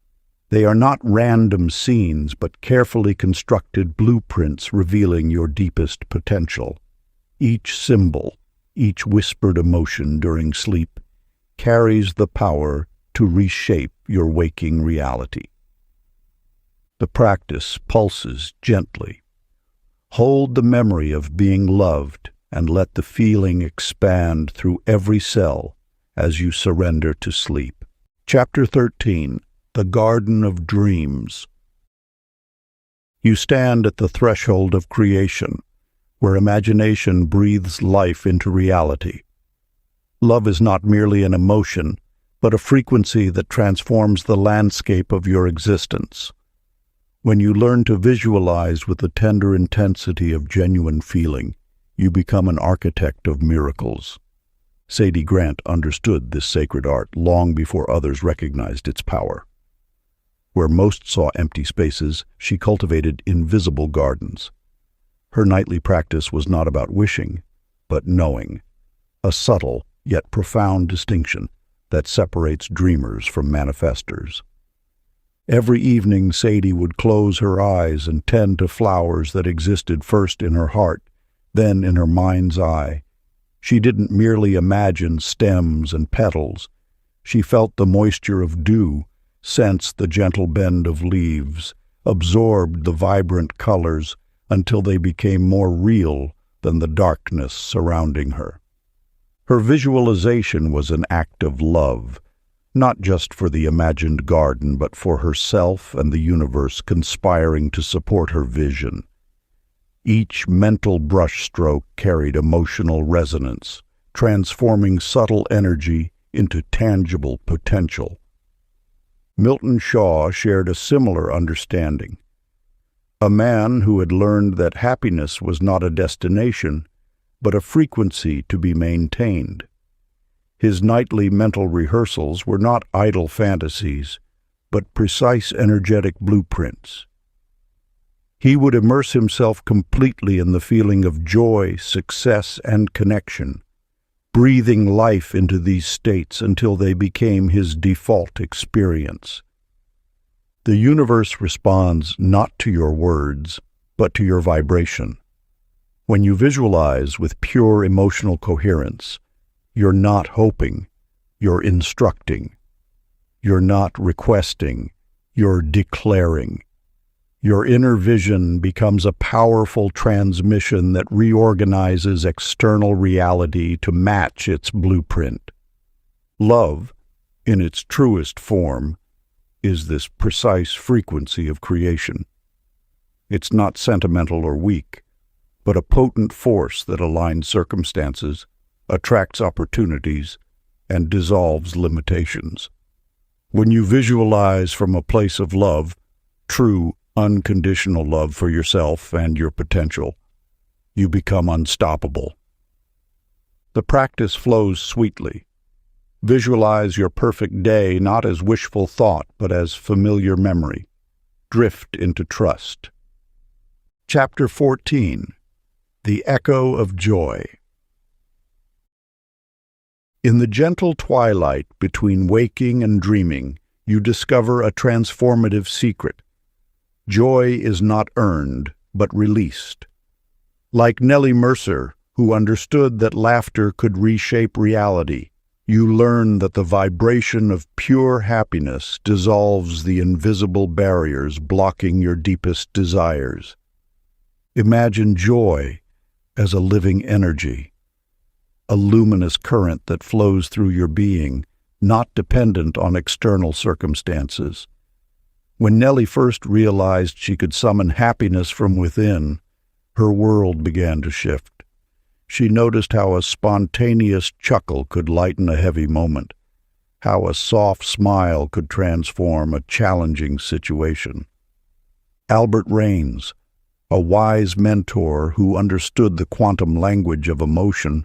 They are not random scenes, but carefully constructed blueprints revealing your deepest potential. Each symbol, each whispered emotion during sleep, carries the power to reshape your waking reality. The practice pulses gently. Hold the memory of being loved and let the feeling expand through every cell as you surrender to sleep. Chapter 13. The Garden of Dreams. You stand at the threshold of creation, where imagination breathes life into reality. Love is not merely an emotion, but a frequency that transforms the landscape of your existence. When you learn to visualize with the tender intensity of genuine feeling, you become an architect of miracles. Sadie Grant understood this sacred art long before others recognized its power. Where most saw empty spaces, she cultivated invisible gardens. Her nightly practice was not about wishing, but knowing, a subtle yet profound distinction that separates dreamers from manifestors. Every evening, Sadie would close her eyes and tend to flowers that existed first in her heart, then in her mind's eye. She didn't merely imagine stems and petals. She felt the moisture of dew, sensed the gentle bend of leaves, absorbed the vibrant colors until they became more real than the darkness surrounding her. Her visualization was an act of love, not just for the imagined garden, but for herself and the universe conspiring to support her vision. Each mental brushstroke carried emotional resonance, transforming subtle energy into tangible potential. Milton Shaw shared a similar understanding. A man who had learned that happiness was not a destination, but a frequency to be maintained. His nightly mental rehearsals were not idle fantasies, but precise energetic blueprints. He would immerse himself completely in the feeling of joy, success, and connection, breathing life into these states until they became his default experience. The universe responds not to your words, but to your vibration. When you visualize with pure emotional coherence, you're not hoping, you're instructing. You're not requesting, you're declaring. Your inner vision becomes a powerful transmission that reorganizes external reality to match its blueprint. Love, in its truest form, is this precise frequency of creation. It's not sentimental or weak, but a potent force that aligns circumstances, attracts opportunities, and dissolves limitations. When you visualize from a place of love, true, unconditional love for yourself and your potential, you become unstoppable. The practice flows sweetly. Visualize your perfect day not as wishful thought, but as familiar memory. Drift into trust. Chapter 14. The Echo of Joy. In the gentle twilight between waking and dreaming, you discover a transformative secret. Joy is not earned, but released. Like Nellie Mercer, who understood that laughter could reshape reality, you learn that the vibration of pure happiness dissolves the invisible barriers blocking your deepest desires. Imagine joy as a living energy, a luminous current that flows through your being, not dependent on external circumstances. When Nellie first realized she could summon happiness from within, her world began to shift. She noticed how a spontaneous chuckle could lighten a heavy moment, how a soft smile could transform a challenging situation. Albert Raines, a wise mentor who understood the quantum language of emotion,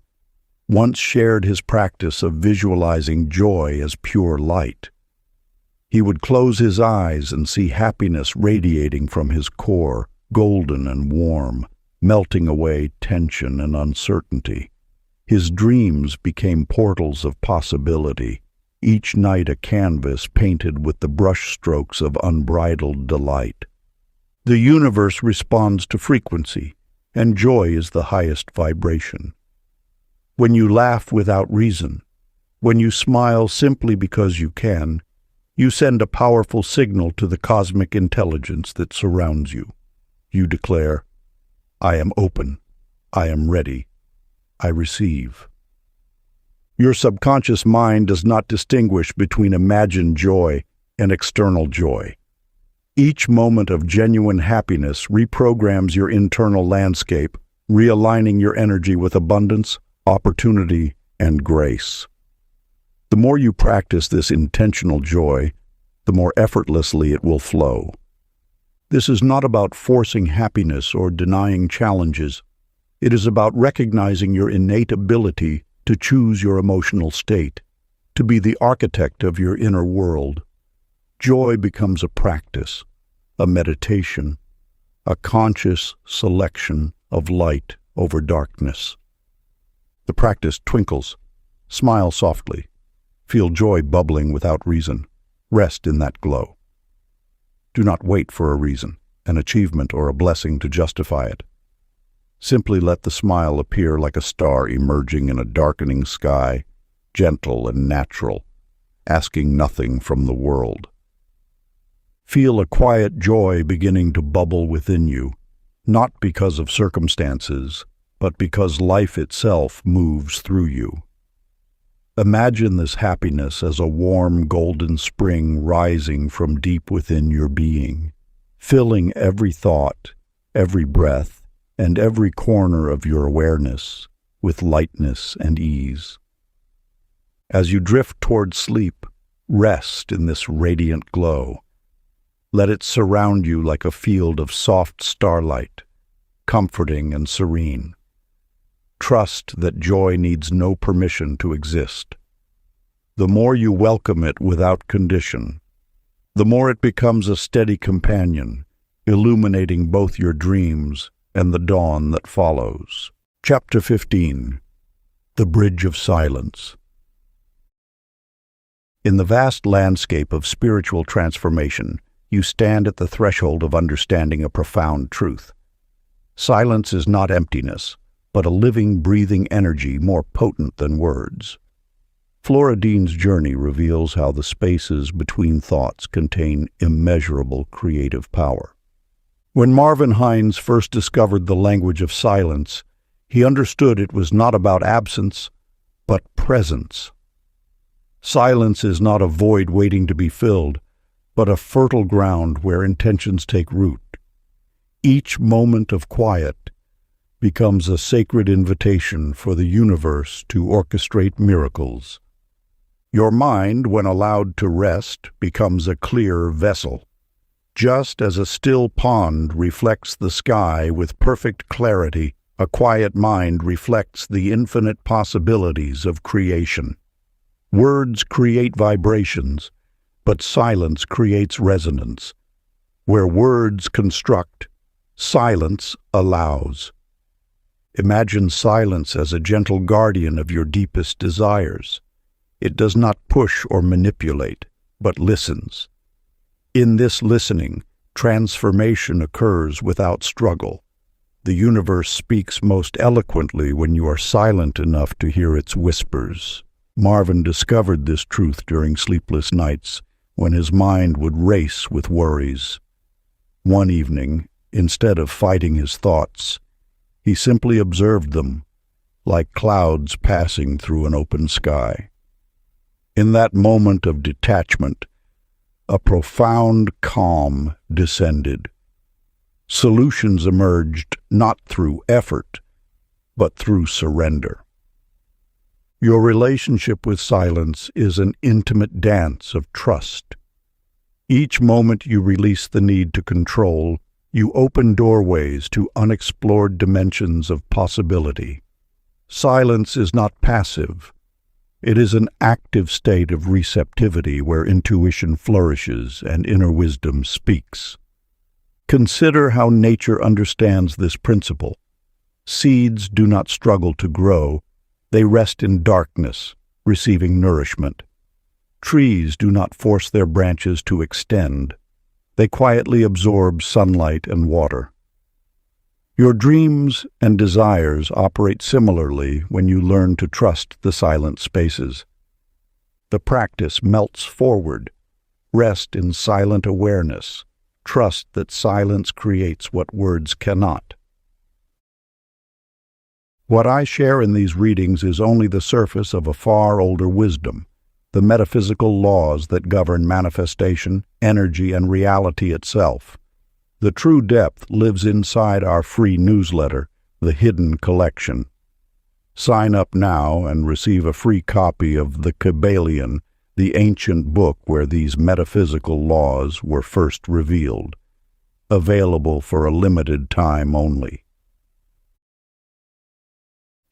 once shared his practice of visualizing joy as pure light. He would close his eyes and see happiness radiating from his core, golden and warm, melting away tension and uncertainty. His dreams became portals of possibility, each night a canvas painted with the brushstrokes of unbridled delight. The universe responds to frequency, and joy is the highest vibration. When you laugh without reason, when you smile simply because you can, you send a powerful signal to the cosmic intelligence that surrounds you. You declare, "I am open, I am ready, I receive." Your subconscious mind does not distinguish between imagined joy and external joy. Each moment of genuine happiness reprograms your internal landscape, realigning your energy with abundance, opportunity, and grace. The more you practice this intentional joy, the more effortlessly it will flow. This is not about forcing happiness or denying challenges. It is about recognizing your innate ability to choose your emotional state, to be the architect of your inner world. Joy becomes a practice, a meditation, a conscious selection of light over darkness. The practice twinkles. Smile softly. Feel joy bubbling without reason. Rest in that glow. Do not wait for a reason, an achievement, or a blessing to justify it. Simply let the smile appear like a star emerging in a darkening sky, gentle and natural, asking nothing from the world. Feel a quiet joy beginning to bubble within you, not because of circumstances, but because life itself moves through you. Imagine this happiness as a warm golden spring rising from deep within your being, filling every thought, every breath, and every corner of your awareness with lightness and ease. As you drift toward sleep, rest in this radiant glow. Let it surround you like a field of soft starlight, comforting and serene. Trust that joy needs no permission to exist. The more you welcome it without condition, the more it becomes a steady companion, illuminating both your dreams and the dawn that follows. Chapter 15. The Bridge of Silence. In the vast landscape of spiritual transformation, you stand at the threshold of understanding a profound truth. Silence is not emptiness, but a living, breathing energy more potent than words. Flora Dean's journey reveals how the spaces between thoughts contain immeasurable creative power. When Marvin Hines first discovered the language of silence, he understood it was not about absence, but presence. Silence is not a void waiting to be filled, but a fertile ground where intentions take root. Each moment of quiet becomes a sacred invitation for the universe to orchestrate miracles. Your mind, when allowed to rest, becomes a clear vessel. Just as a still pond reflects the sky with perfect clarity, a quiet mind reflects the infinite possibilities of creation. Words create vibrations, but silence creates resonance. Where words construct, silence allows. Imagine silence as a gentle guardian of your deepest desires. It does not push or manipulate, but listens. In this listening, transformation occurs without struggle. The universe speaks most eloquently when you are silent enough to hear its whispers. Marvin discovered this truth during sleepless nights, when his mind would race with worries. One evening, instead of fighting his thoughts, he simply observed them, like clouds passing through an open sky. In that moment of detachment, a profound calm descended. Solutions emerged not through effort, but through surrender. Your relationship with silence is an intimate dance of trust. Each moment you release the need to control, you open doorways to unexplored dimensions of possibility. Silence is not passive. It is an active state of receptivity where intuition flourishes and inner wisdom speaks. Consider how nature understands this principle. Seeds do not struggle to grow. They rest in darkness, receiving nourishment. Trees do not force their branches to extend. They quietly absorb sunlight and water. Your dreams and desires operate similarly when you learn to trust the silent spaces. The practice melts forward. Rest in silent awareness. Trust that silence creates what words cannot. What I share in these readings is only the surface of a far older wisdom, the metaphysical laws that govern manifestation, energy, and reality itself. The true depth lives inside our free newsletter, The Hidden Collection. Sign up now and receive a free copy of The Kabbalion, the ancient book where these metaphysical laws were first revealed. Available for a limited time only.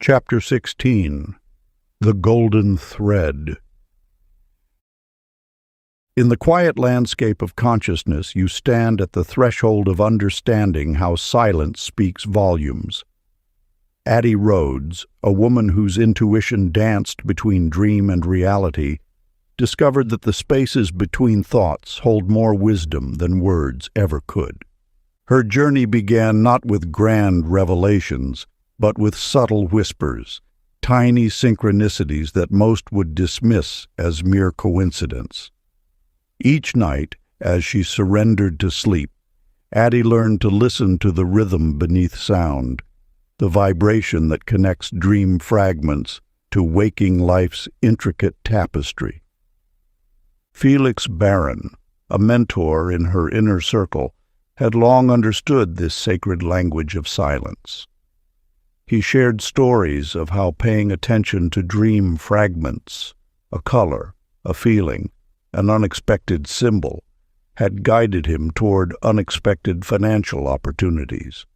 Chapter 16. The Golden Thread. In the quiet landscape of consciousness, you stand at the threshold of understanding how silence speaks volumes. Addie Rhodes, a woman whose intuition danced between dream and reality, discovered that the spaces between thoughts hold more wisdom than words ever could. Her journey began not with grand revelations, but with subtle whispers, tiny synchronicities that most would dismiss as mere coincidence. Each night, as she surrendered to sleep, Addie learned to listen to the rhythm beneath sound, the vibration that connects dream fragments to waking life's intricate tapestry. Felix Barron, a mentor in her inner circle, had long understood this sacred language of silence. He shared stories of how paying attention to dream fragments, a color, a feeling, an unexpected symbol, had guided him toward unexpected financial opportunities.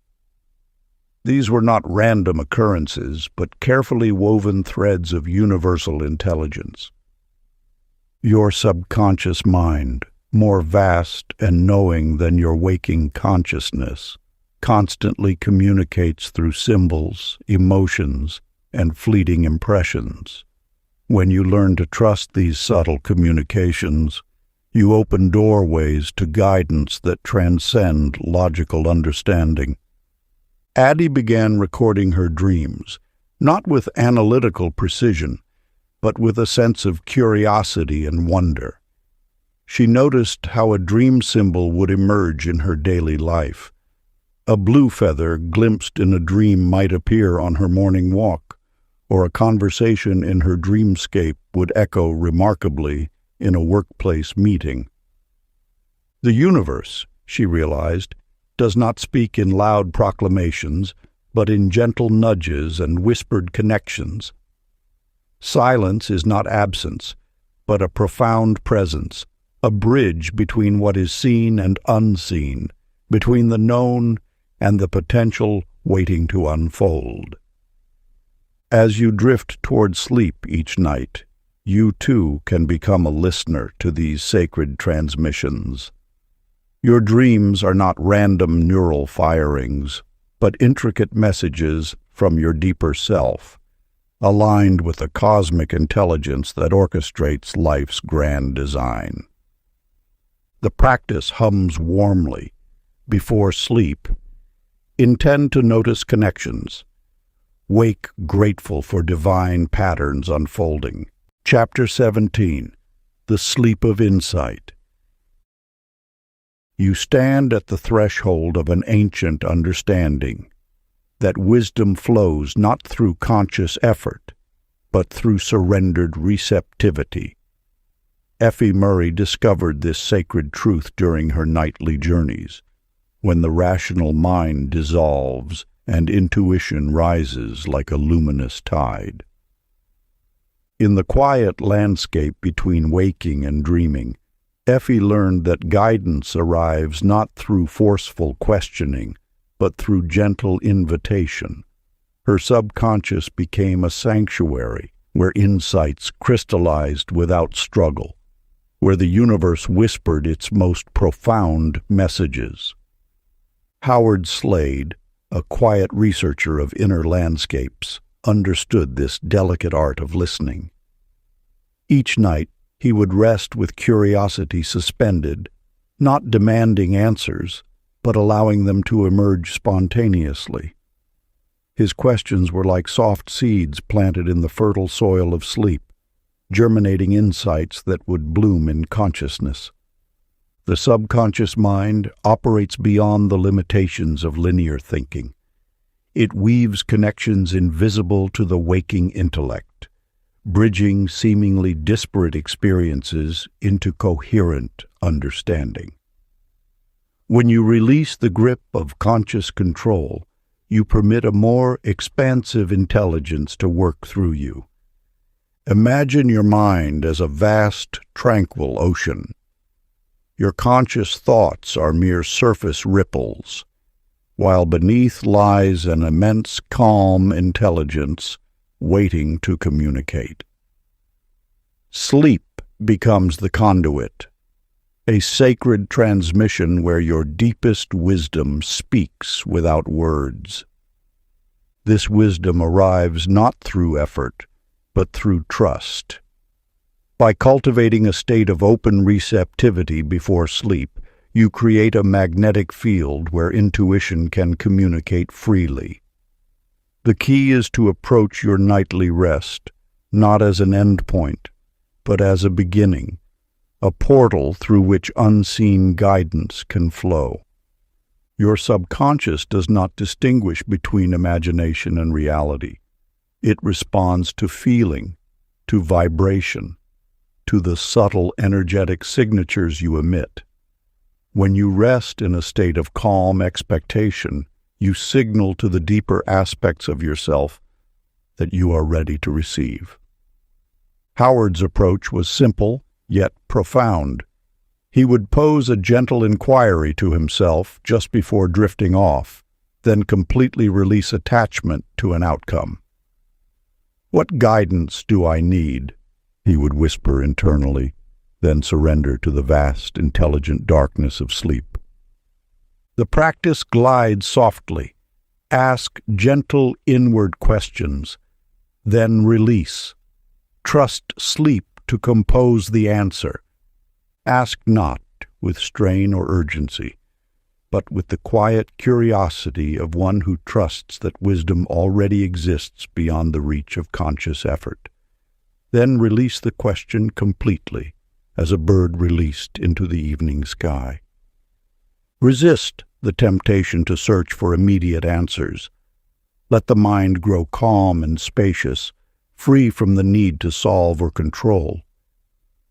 These were not random occurrences, but carefully woven threads of universal intelligence. Your subconscious mind, more vast and knowing than your waking consciousness, constantly communicates through symbols, emotions, and fleeting impressions. When you learn to trust these subtle communications, you open doorways to guidance that transcend logical understanding. Addie began recording her dreams, not with analytical precision, but with a sense of curiosity and wonder. She noticed how a dream symbol would emerge in her daily life. A blue feather glimpsed in a dream might appear on her morning walk, or a conversation in her dreamscape would echo remarkably in a workplace meeting. The universe, she realized, does not speak in loud proclamations, but in gentle nudges and whispered connections. Silence is not absence, but a profound presence, a bridge between what is seen and unseen, between the known and the potential waiting to unfold. As you drift toward sleep each night, you too can become a listener to these sacred transmissions. Your dreams are not random neural firings, but intricate messages from your deeper self, aligned with the cosmic intelligence that orchestrates life's grand design. The practice hums warmly. Before sleep, intend to notice connections. Wake grateful for divine patterns unfolding. Chapter 17. The Sleep of Insight. You stand at the threshold of an ancient understanding, that wisdom flows not through conscious effort, but through surrendered receptivity. Effie Murray discovered this sacred truth during her nightly journeys, when the rational mind dissolves and intuition rises like a luminous tide. In the quiet landscape between waking and dreaming, Effie learned that guidance arrives not through forceful questioning, but through gentle invitation. Her subconscious became a sanctuary where insights crystallized without struggle, where the universe whispered its most profound messages. Howard Slade, a quiet researcher of inner landscapes, understood this delicate art of listening. Each night, he would rest with curiosity suspended, not demanding answers, but allowing them to emerge spontaneously. His questions were like soft seeds planted in the fertile soil of sleep, germinating insights that would bloom in consciousness. The subconscious mind operates beyond the limitations of linear thinking. It weaves connections invisible to the waking intellect, bridging seemingly disparate experiences into coherent understanding. When you release the grip of conscious control, you permit a more expansive intelligence to work through you. Imagine your mind as a vast, tranquil ocean. Your conscious thoughts are mere surface ripples, while beneath lies an immense calm intelligence waiting to communicate. Sleep becomes the conduit, a sacred transmission where your deepest wisdom speaks without words. This wisdom arrives not through effort, but through trust. By cultivating a state of open receptivity before sleep, you create a magnetic field where intuition can communicate freely. The key is to approach your nightly rest, not as an endpoint, but as a beginning, a portal through which unseen guidance can flow. Your subconscious does not distinguish between imagination and reality. It responds to feeling, to vibration, to the subtle energetic signatures you emit. When you rest in a state of calm expectation, you signal to the deeper aspects of yourself that you are ready to receive. Howard's approach was simple, yet profound. He would pose a gentle inquiry to himself just before drifting off, then completely release attachment to an outcome. "What guidance do I need?" he would whisper internally, then surrender to the vast, intelligent darkness of sleep. The practice glides softly. Ask gentle inward questions, then release. Trust sleep to compose the answer. Ask not with strain or urgency, but with the quiet curiosity of one who trusts that wisdom already exists beyond the reach of conscious effort. Then release the question completely, as a bird released into the evening sky. Resist the temptation to search for immediate answers. Let the mind grow calm and spacious, free from the need to solve or control.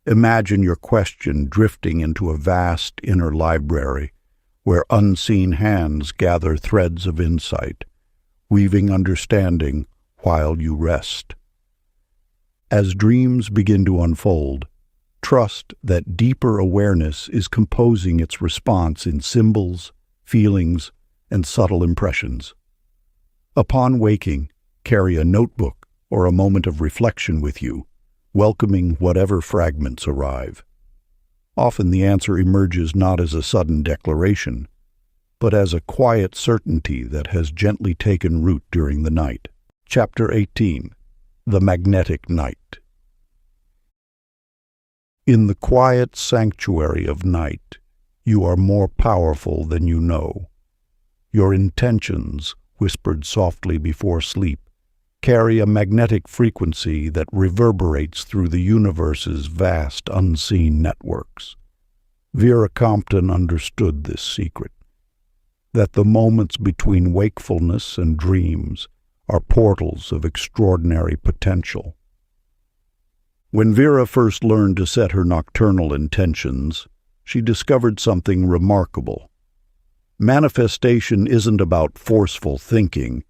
Imagine your question drifting into a vast inner library, where unseen hands gather threads of insight, weaving understanding while you rest. As dreams begin to unfold, trust that deeper awareness is composing its response in symbols, feelings, and subtle impressions. Upon waking, carry a notebook or a moment of reflection with you, welcoming whatever fragments arrive. Often the answer emerges not as a sudden declaration, but as a quiet certainty that has gently taken root during the night. Chapter 18. The Magnetic Night. In the quiet sanctuary of night, you are more powerful than you know. Your intentions, whispered softly before sleep, carry a magnetic frequency that reverberates through the universe's vast unseen networks. Vera Compton understood this secret, that the moments between wakefulness and dreams are portals of extraordinary potential. When Vera first learned to set her nocturnal intentions, she discovered something remarkable. Manifestation isn't about forceful thinking,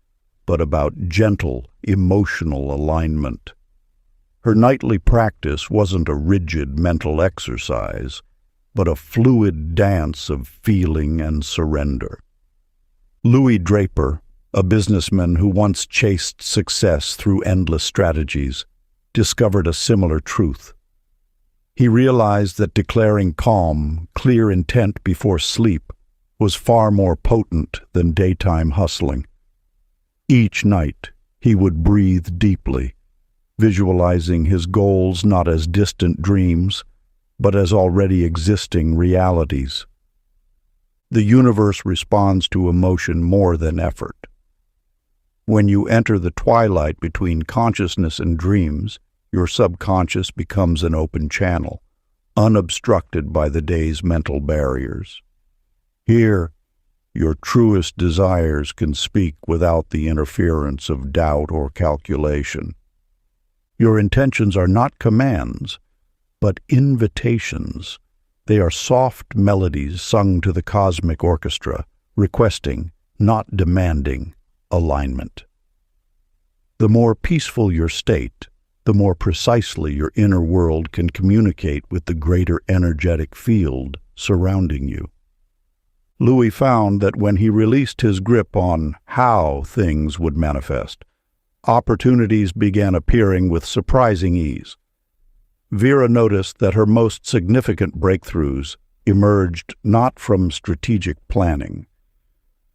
but about gentle, emotional alignment. Her nightly practice wasn't a rigid mental exercise, but a fluid dance of feeling and surrender. Louis Draper, a businessman who once chased success through endless strategies, discovered a similar truth. He realized that declaring calm, clear intent before sleep was far more potent than daytime hustling. Each night, he would breathe deeply, visualizing his goals not as distant dreams, but as already existing realities. The universe responds to emotion more than effort. When you enter the twilight between consciousness and dreams, your subconscious becomes an open channel, unobstructed by the day's mental barriers. Here, your truest desires can speak without the interference of doubt or calculation. Your intentions are not commands, but invitations. They are soft melodies sung to the cosmic orchestra, requesting, not demanding, alignment. The more peaceful your state, the more precisely your inner world can communicate with the greater energetic field surrounding you. Louis found that when he released his grip on how things would manifest, opportunities began appearing with surprising ease. Vera noticed that her most significant breakthroughs emerged not from strategic planning,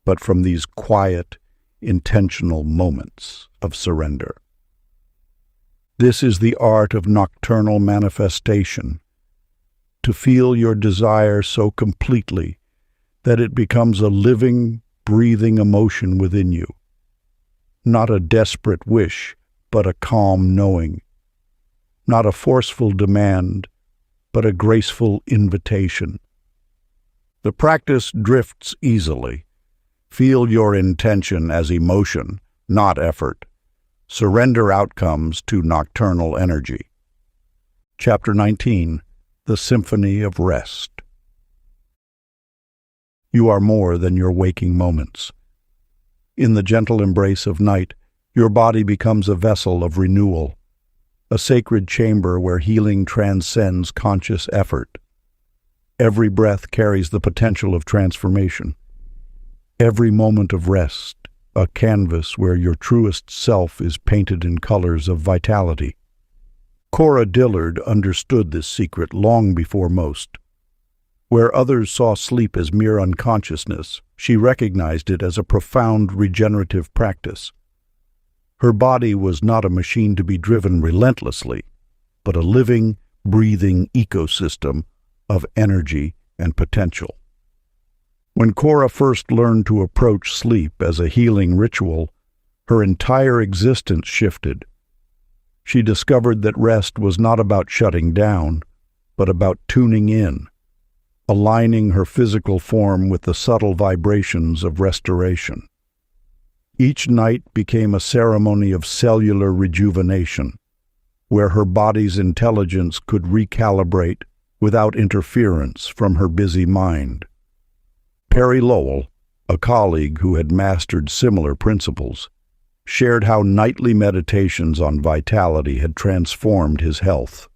but from these quiet, intentional moments of surrender. This is the art of nocturnal manifestation, to feel your desire so completely that it becomes a living, breathing emotion within you. Not a desperate wish, but a calm knowing. Not a forceful demand, but a graceful invitation. The practice drifts easily. Feel your intention as emotion, not effort. Surrender outcomes to nocturnal energy. Chapter 19. The Symphony of Rest. You are more than your waking moments. In the gentle embrace of night, your body becomes a vessel of renewal, a sacred chamber where healing transcends conscious effort. Every breath carries the potential of transformation. Every moment of rest, a canvas where your truest self is painted in colors of vitality. Cora Dillard understood this secret long before most. Where others saw sleep as mere unconsciousness, she recognized it as a profound regenerative practice. Her body was not a machine to be driven relentlessly, but a living, breathing ecosystem of energy and potential. When Cora first learned to approach sleep as a healing ritual, her entire existence shifted. She discovered that rest was not about shutting down, but about tuning in, aligning her physical form with the subtle vibrations of restoration. Each night became a ceremony of cellular rejuvenation, where her body's intelligence could recalibrate without interference from her busy mind. Perry Lowell, a colleague who had mastered similar principles, shared how nightly meditations on vitality had transformed his health.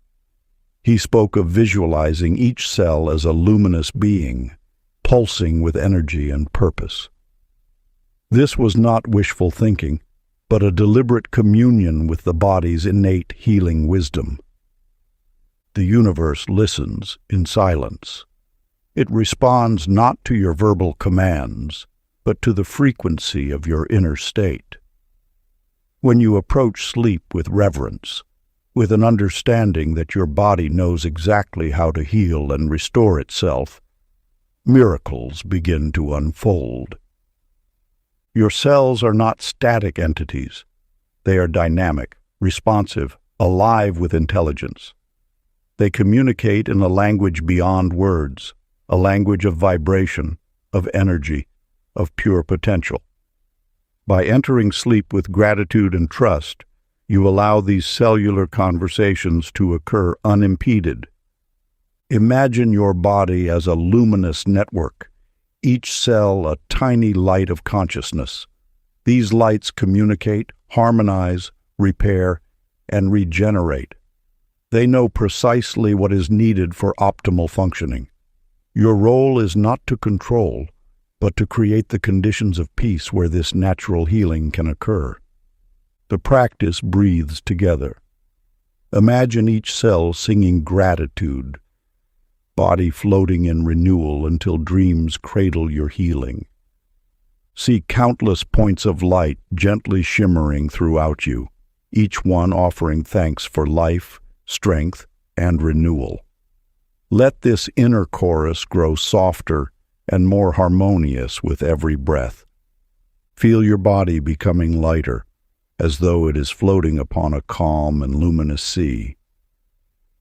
He spoke of visualizing each cell as a luminous being, pulsing with energy and purpose. This was not wishful thinking, but a deliberate communion with the body's innate healing wisdom. The universe listens in silence. It responds not to your verbal commands, but to the frequency of your inner state. When you approach sleep with reverence, with an understanding that your body knows exactly how to heal and restore itself, miracles begin to unfold. Your cells are not static entities. They are dynamic, responsive, alive with intelligence. They communicate in a language beyond words, a language of vibration, of energy, of pure potential. By entering sleep with gratitude and trust, you allow these cellular conversations to occur unimpeded. Imagine your body as a luminous network, each cell a tiny light of consciousness. These lights communicate, harmonize, repair, and regenerate. They know precisely what is needed for optimal functioning. Your role is not to control, but to create the conditions of peace where this natural healing can occur. The practice breathes together. Imagine each cell singing gratitude, body floating in renewal until dreams cradle your healing. See countless points of light gently shimmering throughout you, each one offering thanks for life, strength, and renewal. Let this inner chorus grow softer and more harmonious with every breath. Feel your body becoming lighter, as though it is floating upon a calm and luminous sea.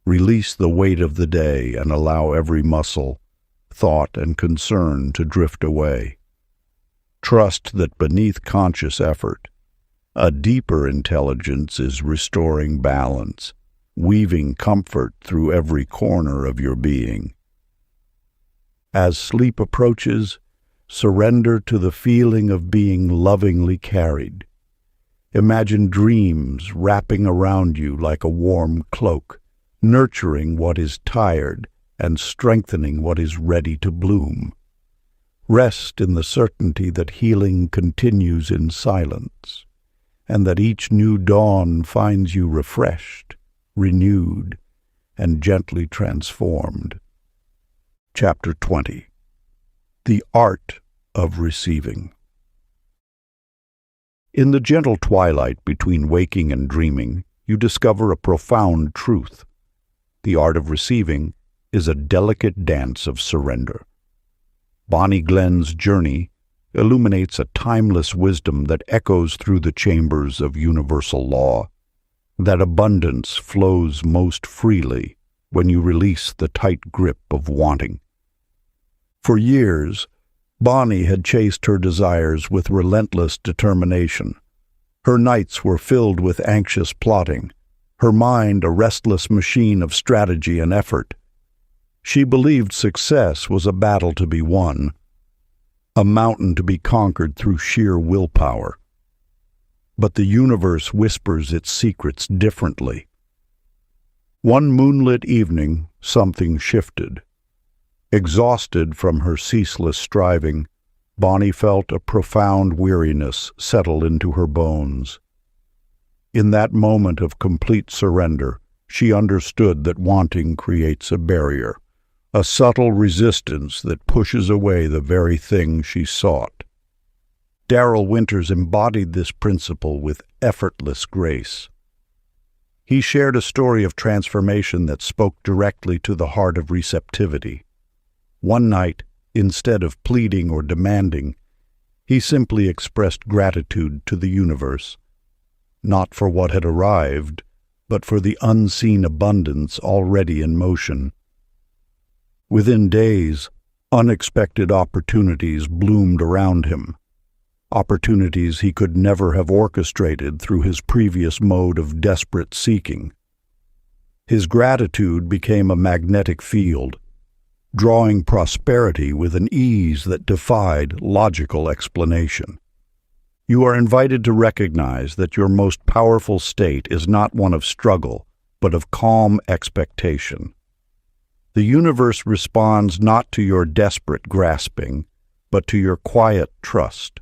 Release the weight of the day and allow every muscle, thought, and concern to drift away. Trust that beneath conscious effort, a deeper intelligence is restoring balance, weaving comfort through every corner of your being. As sleep approaches, surrender to the feeling of being lovingly carried. Imagine dreams wrapping around you like a warm cloak, nurturing what is tired and strengthening what is ready to bloom. Rest in the certainty that healing continues in silence, and that each new dawn finds you refreshed, renewed, and gently transformed. Chapter 20. The Art of Receiving. In the gentle twilight between waking and dreaming, you discover a profound truth. The art of receiving is a delicate dance of surrender. Bonnie Glenn's journey illuminates a timeless wisdom that echoes through the chambers of universal law, that abundance flows most freely when you release the tight grip of wanting. For years, Bonnie had chased her desires with relentless determination, Her nights were filled with anxious plotting, her mind a restless machine of strategy and effort. She believed success was a battle to be won, a mountain to be conquered through sheer willpower. But the universe whispers its secrets differently. One moonlit evening, something shifted. Exhausted from her ceaseless striving, Bonnie felt a profound weariness settle into her bones. In that moment of complete surrender, she understood that wanting creates a barrier, a subtle resistance that pushes away the very thing she sought. Darrell Winters embodied this principle with effortless grace. He shared a story of transformation that spoke directly to the heart of receptivity. One night, instead of pleading or demanding, he simply expressed gratitude to the universe, not for what had arrived, but for the unseen abundance already in motion. Within days, unexpected opportunities bloomed around him, opportunities he could never have orchestrated through his previous mode of desperate seeking. His gratitude became a magnetic field, drawing prosperity with an ease that defied logical explanation. You are invited to recognize that your most powerful state is not one of struggle, but of calm expectation. The universe responds not to your desperate grasping, but to your quiet trust.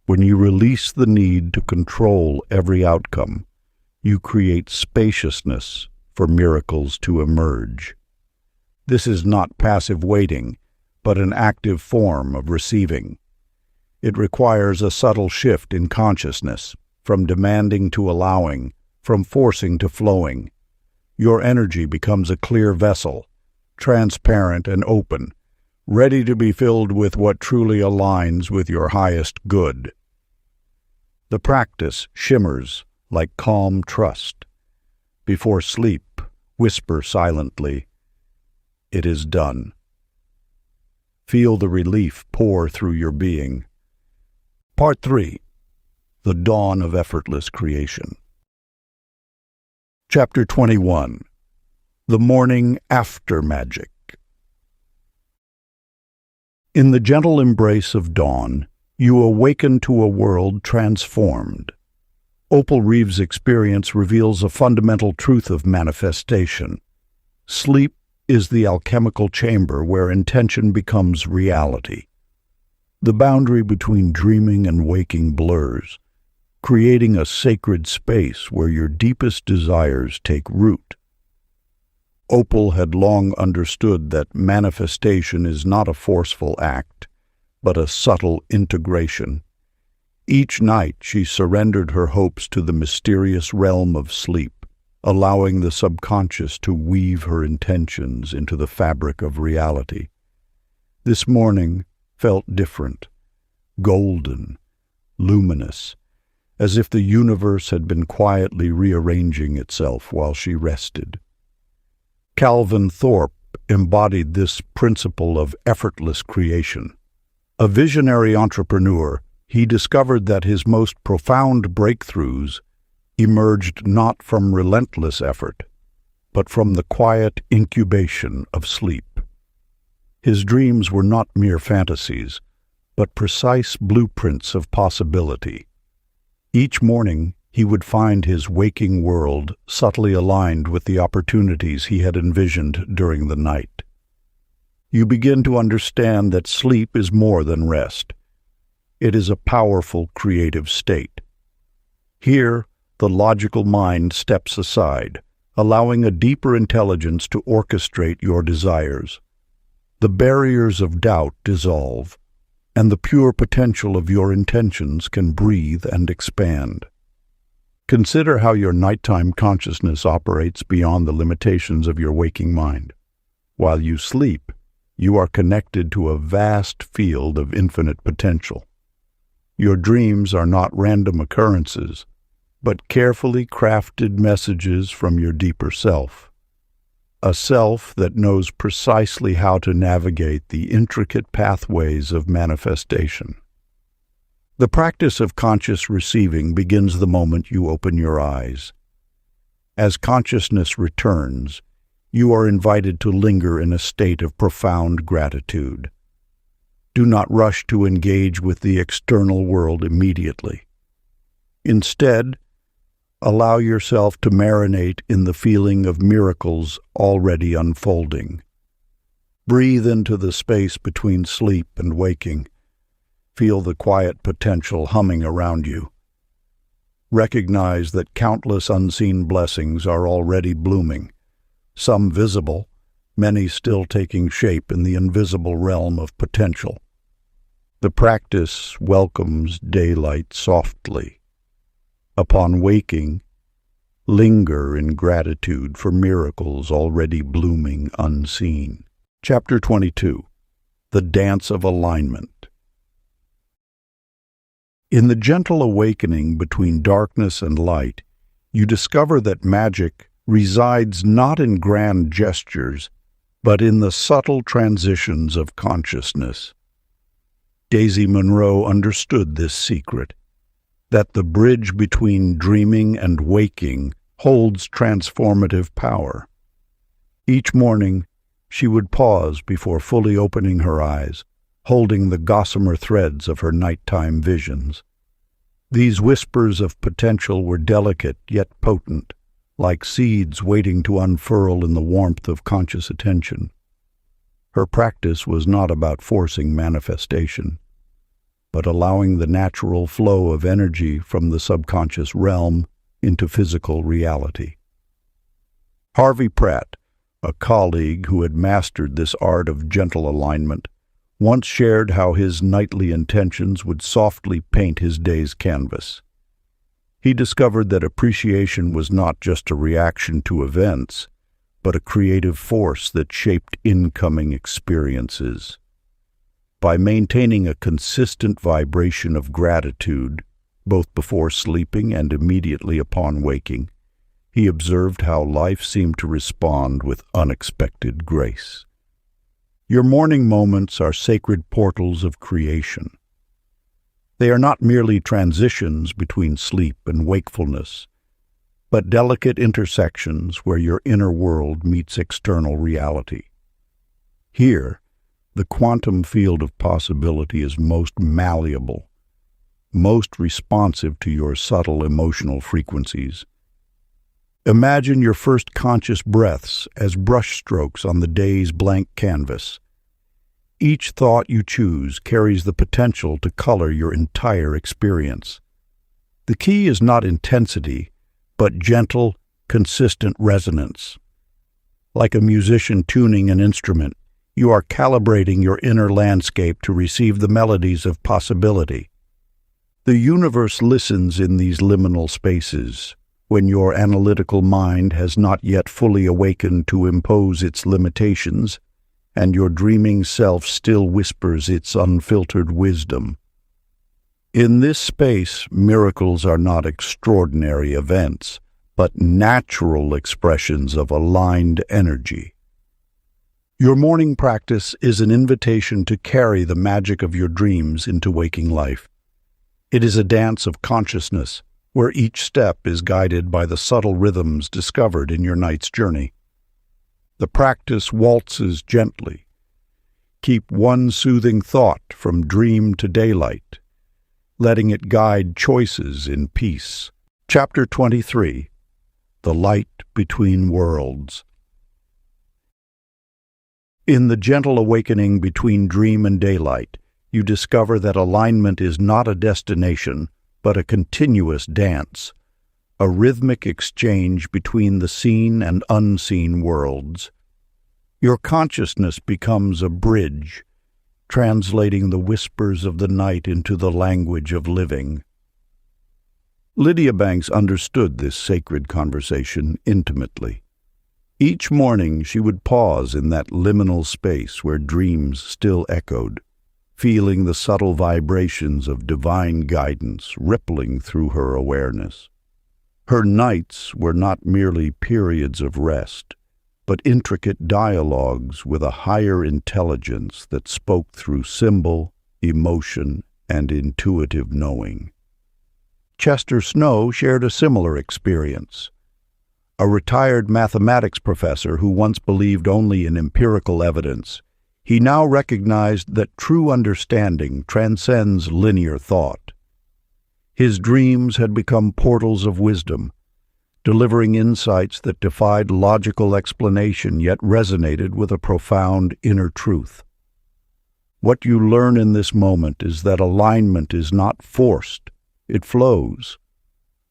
When you release the need to control every outcome, you create spaciousness for miracles to emerge. This is not passive waiting, but an active form of receiving. It requires a subtle shift in consciousness, from demanding to allowing, from forcing to flowing. Your energy becomes a clear vessel, transparent and open, ready to be filled with what truly aligns with your highest good. The practice shimmers like calm trust. Before sleep, whisper silently, "It is done." Feel the relief pour through your being. Part 3. The Dawn of Effortless Creation. Chapter 21. The Morning After Magic. In the gentle embrace of dawn, you awaken to a world transformed. Opal Reeves' experience reveals a fundamental truth of manifestation. Sleep is the alchemical chamber where intention becomes reality. The boundary between dreaming and waking blurs, creating a sacred space where your deepest desires take root. Opal had long understood that manifestation is not a forceful act, but a subtle integration. Each night she surrendered her hopes to the mysterious realm of sleep, allowing the subconscious to weave her intentions into the fabric of reality. This morning felt different, golden, luminous, as if the universe had been quietly rearranging itself while she rested. Calvin Thorpe embodied this principle of effortless creation. A visionary entrepreneur, he discovered that his most profound breakthroughs emerged not from relentless effort, but from the quiet incubation of sleep. His dreams were not mere fantasies, but precise blueprints of possibility. Each morning, he would find his waking world subtly aligned with the opportunities he had envisioned during the night. You begin to understand that sleep is more than rest. It is a powerful creative state. Here, the logical mind steps aside, allowing a deeper intelligence to orchestrate your desires. The barriers of doubt dissolve, and the pure potential of your intentions can breathe and expand. Consider how your nighttime consciousness operates beyond the limitations of your waking mind. While you sleep, you are connected to a vast field of infinite potential. Your dreams are not random occurrences, but carefully crafted messages from your deeper self. A self that knows precisely how to navigate the intricate pathways of manifestation. The practice of conscious receiving begins the moment you open your eyes. As consciousness returns, you are invited to linger in a state of profound gratitude. Do not rush to engage with the external world immediately. Instead, allow yourself to marinate in the feeling of miracles already unfolding. Breathe into the space between sleep and waking. Feel the quiet potential humming around you. Recognize that countless unseen blessings are already blooming, some visible, many still taking shape in the invisible realm of potential. The practice welcomes daylight softly. Upon waking, linger in gratitude for miracles already blooming unseen. Chapter 22. The Dance of Alignment. In the gentle awakening between darkness and light, you discover that magic resides not in grand gestures, but in the subtle transitions of consciousness. Daisy Monroe understood this secret, that the bridge between dreaming and waking holds transformative power. Each morning, she would pause before fully opening her eyes, holding the gossamer threads of her nighttime visions. These whispers of potential were delicate yet potent, like seeds waiting to unfurl in the warmth of conscious attention. Her practice was not about forcing manifestation, but allowing the natural flow of energy from the subconscious realm into physical reality. Harvey Pratt, a colleague who had mastered this art of gentle alignment, once shared how his nightly intentions would softly paint his day's canvas. He discovered that appreciation was not just a reaction to events, but a creative force that shaped incoming experiences. By maintaining a consistent vibration of gratitude, both before sleeping and immediately upon waking, he observed how life seemed to respond with unexpected grace. Your morning moments are sacred portals of creation. They are not merely transitions between sleep and wakefulness, but delicate intersections where your inner world meets external reality. Here, the quantum field of possibility is most malleable, most responsive to your subtle emotional frequencies. Imagine your first conscious breaths as brushstrokes on the day's blank canvas. Each thought you choose carries the potential to color your entire experience. The key is not intensity, but gentle, consistent resonance. Like a musician tuning an instrument, you are calibrating your inner landscape to receive the melodies of possibility. The universe listens in these liminal spaces, when your analytical mind has not yet fully awakened to impose its limitations, and your dreaming self still whispers its unfiltered wisdom. In this space, miracles are not extraordinary events, but natural expressions of aligned energy. Your morning practice is an invitation to carry the magic of your dreams into waking life. It is a dance of consciousness, where each step is guided by the subtle rhythms discovered in your night's journey. The practice waltzes gently. Keep one soothing thought from dream to daylight, letting it guide choices in peace. Chapter 23. The Light Between Worlds. In the gentle awakening between dream and daylight, you discover that alignment is not a destination, but a continuous dance, a rhythmic exchange between the seen and unseen worlds. Your consciousness becomes a bridge, translating the whispers of the night into the language of living. Lydia Banks understood this sacred conversation intimately. Each morning she would pause in that liminal space where dreams still echoed, feeling the subtle vibrations of divine guidance rippling through her awareness. Her nights were not merely periods of rest, but intricate dialogues with a higher intelligence that spoke through symbol, emotion, and intuitive knowing. Chester Snow shared a similar experience. A retired mathematics professor who once believed only in empirical evidence, he now recognized that true understanding transcends linear thought. His dreams had become portals of wisdom, delivering insights that defied logical explanation yet resonated with a profound inner truth. What you learn in this moment is that alignment is not forced, it flows.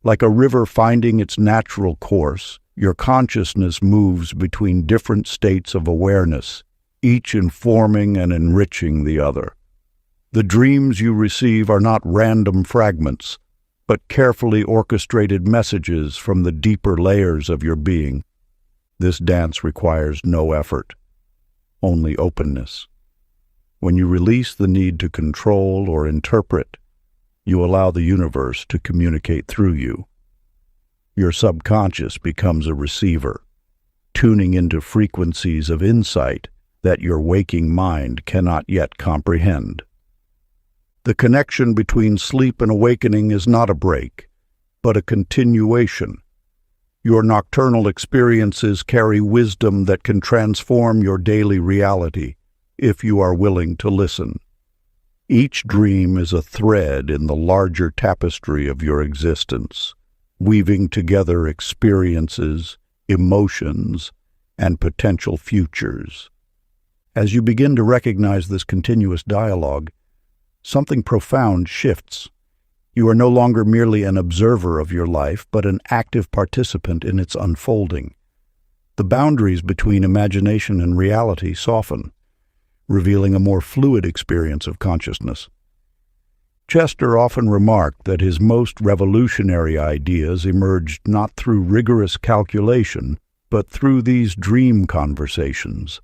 Like a river finding its natural course, your consciousness moves between different states of awareness, each informing and enriching the other. The dreams you receive are not random fragments, but carefully orchestrated messages from the deeper layers of your being. This dance requires no effort, only openness. When you release the need to control or interpret, you allow the universe to communicate through you. Your subconscious becomes a receiver, tuning into frequencies of insight that your waking mind cannot yet comprehend. The connection between sleep and awakening is not a break, but a continuation. Your nocturnal experiences carry wisdom that can transform your daily reality, if you are willing to listen. Each dream is a thread in the larger tapestry of your existence, weaving together experiences, emotions, and potential futures. As you begin to recognize this continuous dialogue, something profound shifts. You are no longer merely an observer of your life, but an active participant in its unfolding. The boundaries between imagination and reality soften, revealing a more fluid experience of consciousness. Chester often remarked that his most revolutionary ideas emerged not through rigorous calculation, but through these dream conversations,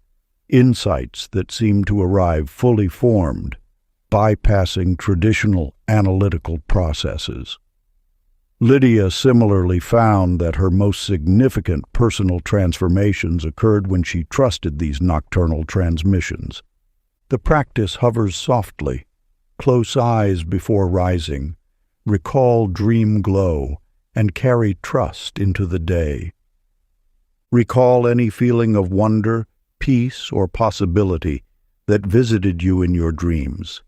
insights that seemed to arrive fully formed, bypassing traditional analytical processes. Lydia similarly found that her most significant personal transformations occurred when she trusted these nocturnal transmissions. The practice hovers softly, close eyes before rising, recall dream glow, and carry trust into the day. Recall any feeling of wonder, peace, or possibility that visited you in your dreams.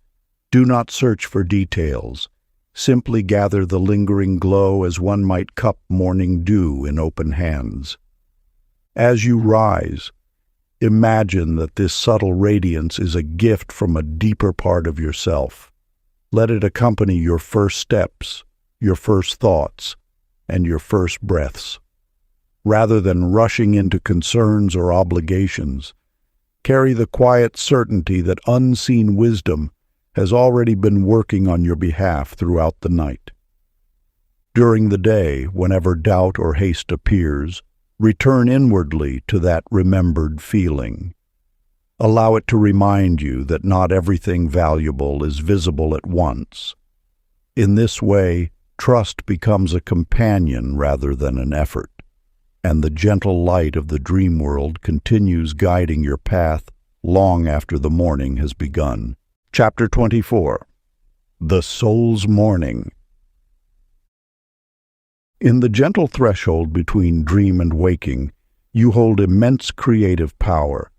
Do not search for details. Simply gather the lingering glow as one might cup morning dew in open hands. As you rise, imagine that this subtle radiance is a gift from a deeper part of yourself. Let it accompany your first steps, your first thoughts, and your first breaths. Rather than rushing into concerns or obligations, carry the quiet certainty that unseen wisdom has already been working on your behalf throughout the night. During the day, whenever doubt or haste appears, return inwardly to that remembered feeling. Allow it to remind you that not everything valuable is visible at once. In this way, trust becomes a companion rather than an effort, and the gentle light of the dream world continues guiding your path long after the morning has begun. Chapter 24. The Soul's Morning. In the gentle threshold between dream and waking, you hold immense creative power.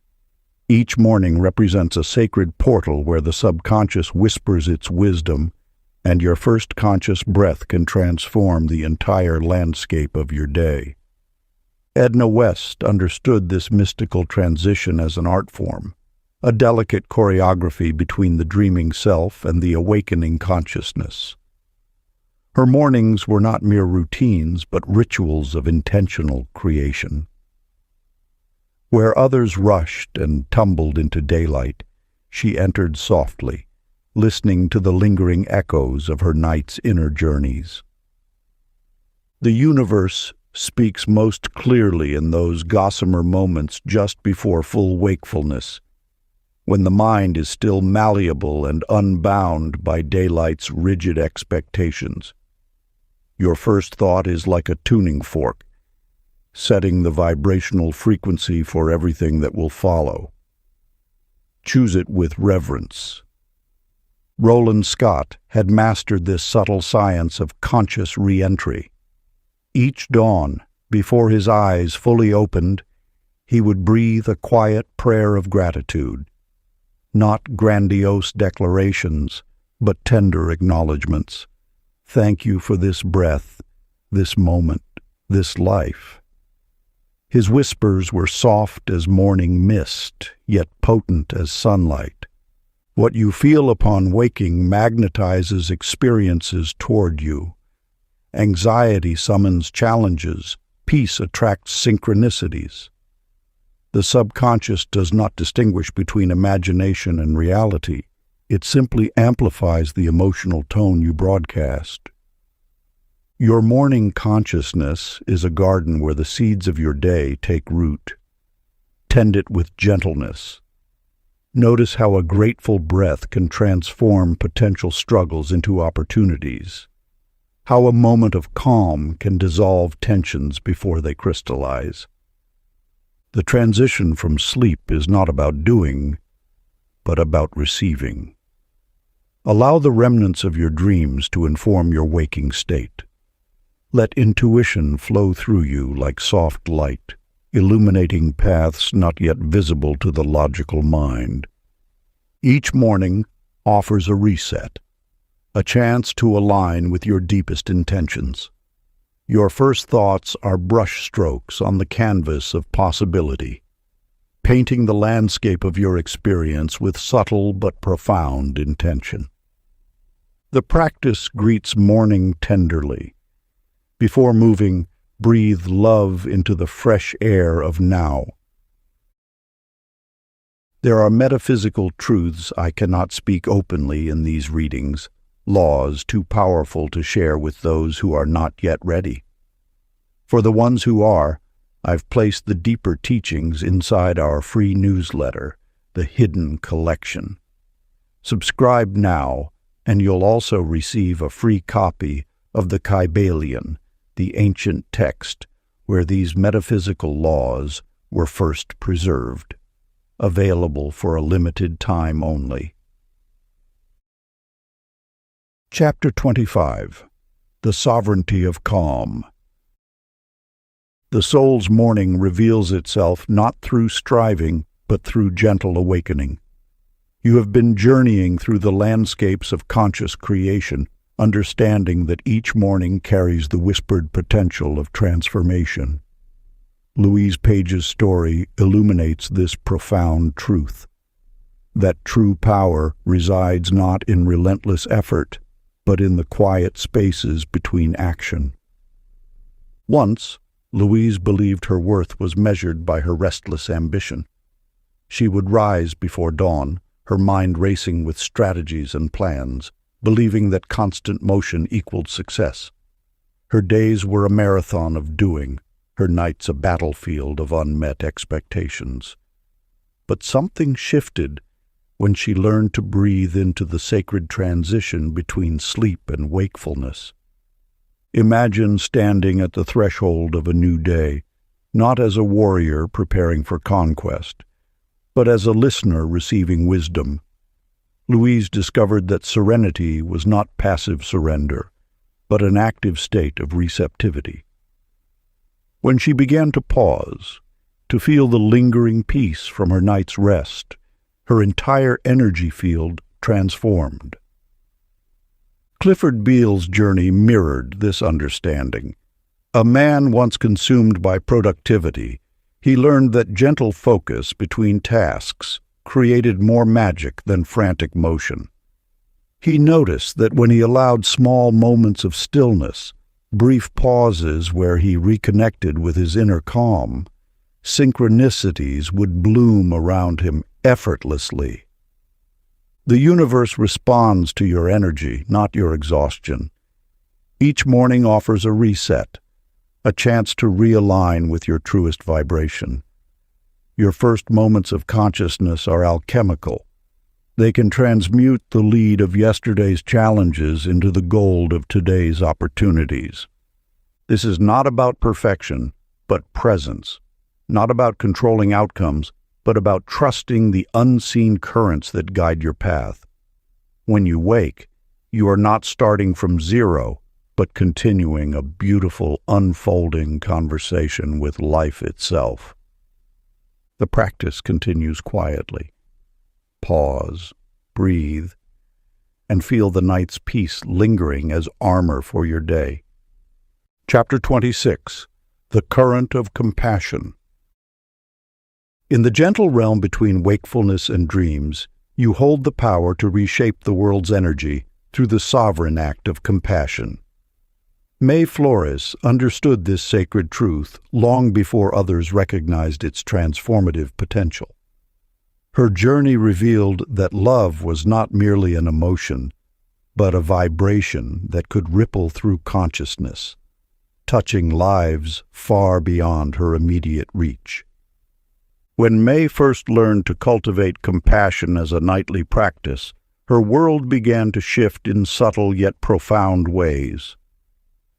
Each morning represents a sacred portal where the subconscious whispers its wisdom, and your first conscious breath can transform the entire landscape of your day. Edna West understood this mystical transition as an art form, a delicate choreography between the dreaming self and the awakening consciousness. Her mornings were not mere routines, but rituals of intentional creation. Where others rushed and tumbled into daylight, she entered softly, listening to the lingering echoes of her night's inner journeys. The universe speaks most clearly in those gossamer moments just before full wakefulness, when the mind is still malleable and unbound by daylight's rigid expectations. Your first thought is like a tuning fork, setting the vibrational frequency for everything that will follow. Choose it with reverence. Roland Scott had mastered this subtle science of conscious re-entry. Each dawn, before his eyes fully opened, he would breathe a quiet prayer of gratitude. Not grandiose declarations, but tender acknowledgments. Thank you for this breath, this moment, this life. His whispers were soft as morning mist, yet potent as sunlight. What you feel upon waking magnetizes experiences toward you. Anxiety summons challenges. Peace attracts synchronicities. The subconscious does not distinguish between imagination and reality. It simply amplifies the emotional tone you broadcast. Your morning consciousness is a garden where the seeds of your day take root. Tend it with gentleness. Notice how a grateful breath can transform potential struggles into opportunities. How a moment of calm can dissolve tensions before they crystallize. The transition from sleep is not about doing, but about receiving. Allow the remnants of your dreams to inform your waking state. Let intuition flow through you like soft light, illuminating paths not yet visible to the logical mind. Each morning offers a reset, a chance to align with your deepest intentions. Your first thoughts are brush strokes on the canvas of possibility, painting the landscape of your experience with subtle but profound intention. The practice greets morning tenderly. Before moving, breathe love into the fresh air of now. There are metaphysical truths I cannot speak openly in these readings, laws too powerful to share with those who are not yet ready. For the ones who are, I've placed the deeper teachings inside our free newsletter, The Hidden Collection. Subscribe now, and you'll also receive a free copy of the Kybalion, the ancient text where these metaphysical laws were first preserved. Available for a limited time only. Chapter 25. The Sovereignty of Calm. The soul's morning reveals itself not through striving, but through gentle awakening. You have been journeying through the landscapes of conscious creation, understanding that each morning carries the whispered potential of transformation. Louise Page's story illuminates this profound truth. That true power resides not in relentless effort, but in the quiet spaces between action. Once, Louise believed her worth was measured by her restless ambition. She would rise before dawn, her mind racing with strategies and plans, believing that constant motion equaled success. Her days were a marathon of doing, her nights a battlefield of unmet expectations. But something shifted when she learned to breathe into the sacred transition between sleep and wakefulness. Imagine standing at the threshold of a new day, not as a warrior preparing for conquest, but as a listener receiving wisdom. Louise discovered that serenity was not passive surrender, but an active state of receptivity. When she began to pause, to feel the lingering peace from her night's rest, her entire energy field transformed. Clifford Beale's journey mirrored this understanding. A man once consumed by productivity, he learned that gentle focus between tasks created more magic than frantic motion. He noticed that when he allowed small moments of stillness, brief pauses where he reconnected with his inner calm, synchronicities would bloom around him effortlessly. The universe responds to your energy, not your exhaustion. Each morning offers a reset, a chance to realign with your truest vibration. Your first moments of consciousness are alchemical. They can transmute the lead of yesterday's challenges into the gold of today's opportunities. This is not about perfection, but presence. Not about controlling outcomes, but about trusting the unseen currents that guide your path. When you wake, you are not starting from zero, but continuing a beautiful, unfolding conversation with life itself. The practice continues quietly. Pause, breathe, and feel the night's peace lingering as armor for your day. Chapter 26. The Current of Compassion. In the gentle realm between wakefulness and dreams, you hold the power to reshape the world's energy through the sovereign act of compassion. May Flores understood this sacred truth long before others recognized its transformative potential. Her journey revealed that love was not merely an emotion, but a vibration that could ripple through consciousness, touching lives far beyond her immediate reach. When May first learned to cultivate compassion as a nightly practice, her world began to shift in subtle yet profound ways.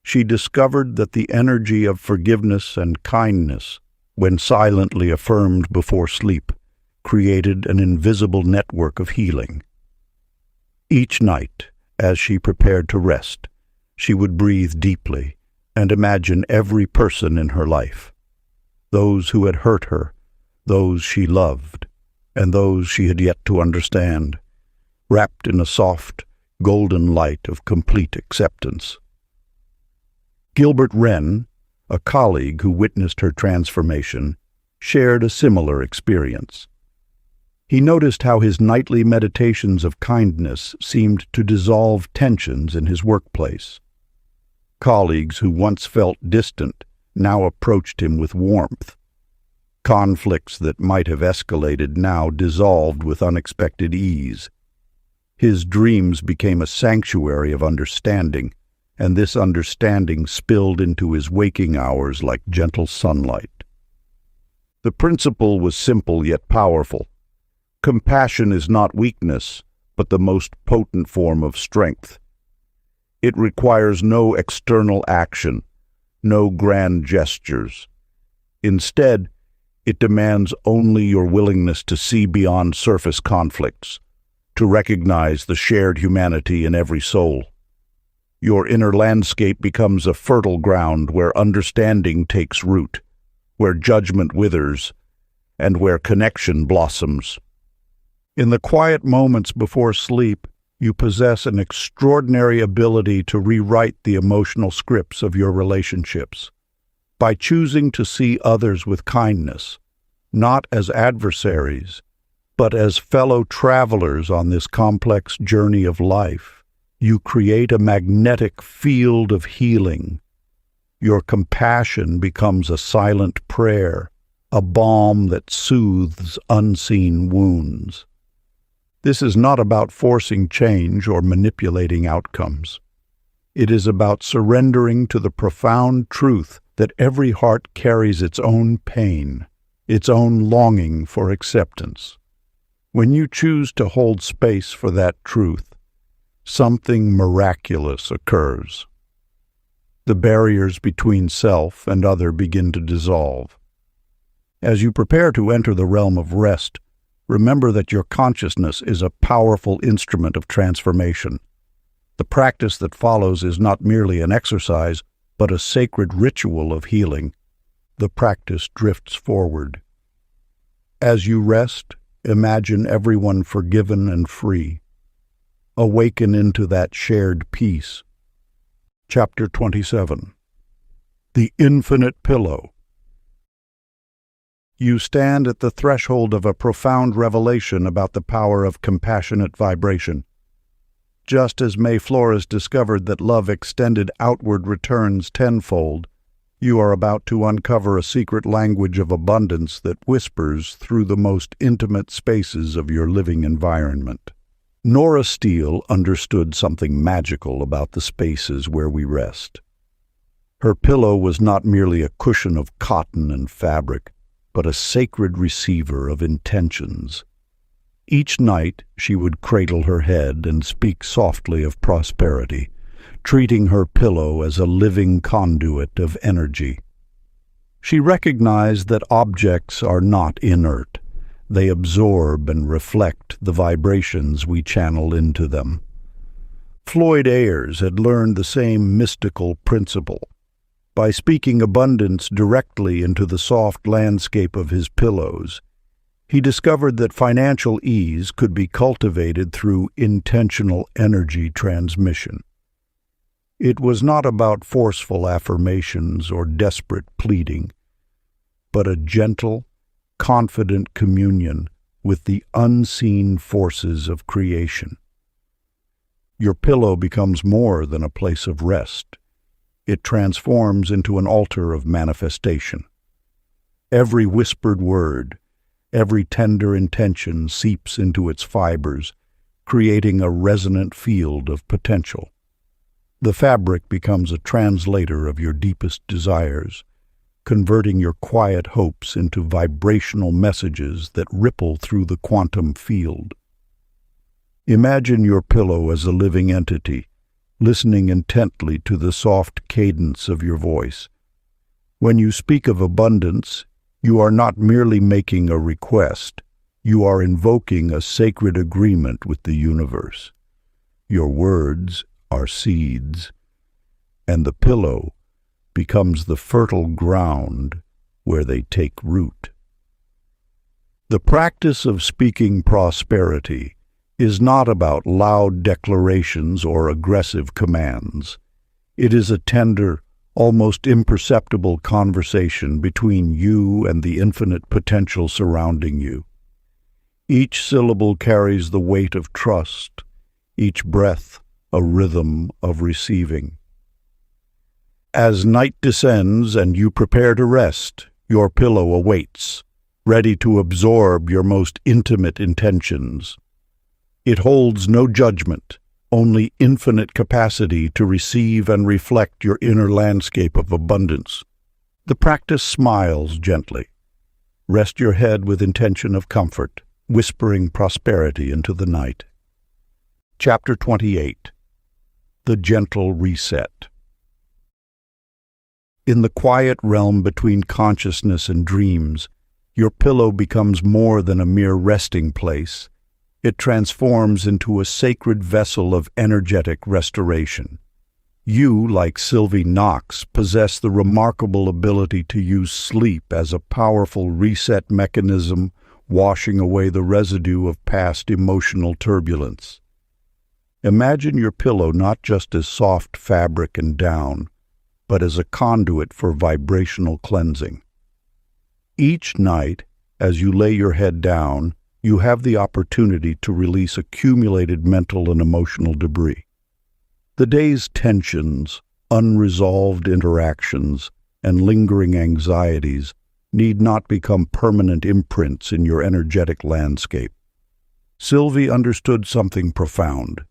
She discovered that the energy of forgiveness and kindness, when silently affirmed before sleep, created an invisible network of healing. Each night, as she prepared to rest, she would breathe deeply and imagine every person in her life, those who had hurt her, those she loved, and those she had yet to understand, wrapped in a soft, golden light of complete acceptance. Gilbert Wren, a colleague who witnessed her transformation, shared a similar experience. He noticed how his nightly meditations of kindness seemed to dissolve tensions in his workplace. Colleagues who once felt distant now approached him with warmth. Conflicts that might have escalated now dissolved with unexpected ease. His dreams became a sanctuary of understanding, and this understanding spilled into his waking hours like gentle sunlight. The principle was simple yet powerful. Compassion is not weakness, but the most potent form of strength. It requires no external action, no grand gestures. Instead, it demands only your willingness to see beyond surface conflicts, to recognize the shared humanity in every soul. Your inner landscape becomes a fertile ground where understanding takes root, where judgment withers, and where connection blossoms. In the quiet moments before sleep, you possess an extraordinary ability to rewrite the emotional scripts of your relationships. By choosing to see others with kindness, not as adversaries, but as fellow travelers on this complex journey of life, you create a magnetic field of healing. Your compassion becomes a silent prayer, a balm that soothes unseen wounds. This is not about forcing change or manipulating outcomes. It is about surrendering to the profound truth that every heart carries its own pain, its own longing for acceptance. When you choose to hold space for that truth, something miraculous occurs. The barriers between self and other begin to dissolve. As you prepare to enter the realm of rest, remember that your consciousness is a powerful instrument of transformation. The practice that follows is not merely an exercise, but a sacred ritual of healing. The practice drifts forward. As you rest, imagine everyone forgiven and free. Awaken into that shared peace. Chapter 27. The Infinite Pillow. You stand at the threshold of a profound revelation about the power of compassionate vibration. Just as May Flores discovered that love extended outward returns tenfold, you are about to uncover a secret language of abundance that whispers through the most intimate spaces of your living environment. Nora Steele understood something magical about the spaces where we rest. Her pillow was not merely a cushion of cotton and fabric, but a sacred receiver of intentions. Each night she would cradle her head and speak softly of prosperity, treating her pillow as a living conduit of energy. She recognized that objects are not inert. They absorb and reflect the vibrations we channel into them. Floyd Ayers had learned the same mystical principle. By speaking abundance directly into the soft landscape of his pillows, he discovered that financial ease could be cultivated through intentional energy transmission. It was not about forceful affirmations or desperate pleading, but a gentle, confident communion with the unseen forces of creation. Your pillow becomes more than a place of rest. It transforms into an altar of manifestation. Every whispered word, every tender intention seeps into its fibers, creating a resonant field of potential. The fabric becomes a translator of your deepest desires, converting your quiet hopes into vibrational messages that ripple through the quantum field. Imagine your pillow as a living entity, listening intently to the soft cadence of your voice. When you speak of abundance, you are not merely making a request, you are invoking a sacred agreement with the universe. Your words are seeds, and the pillow becomes the fertile ground where they take root. The practice of speaking prosperity is not about loud declarations or aggressive commands. It is a tender, almost imperceptible conversation between you and the infinite potential surrounding you. Each syllable carries the weight of trust, each breath a rhythm of receiving. As night descends and you prepare to rest, your pillow awaits, ready to absorb your most intimate intentions. It holds no judgment, only infinite capacity to receive and reflect your inner landscape of abundance. The practice smiles gently. Rest your head with intention of comfort, whispering prosperity into the night. Chapter 28. The Gentle Reset. In the quiet realm between consciousness and dreams, your pillow becomes more than a mere resting place. It transforms into a sacred vessel of energetic restoration. You, like Sylvie Knox, possess the remarkable ability to use sleep as a powerful reset mechanism, washing away the residue of past emotional turbulence. Imagine your pillow not just as soft fabric and down, but as a conduit for vibrational cleansing. Each night, as you lay your head down, you have the opportunity to release accumulated mental and emotional debris. The day's tensions, unresolved interactions, and lingering anxieties need not become permanent imprints in your energetic landscape. Sylvie understood something profound.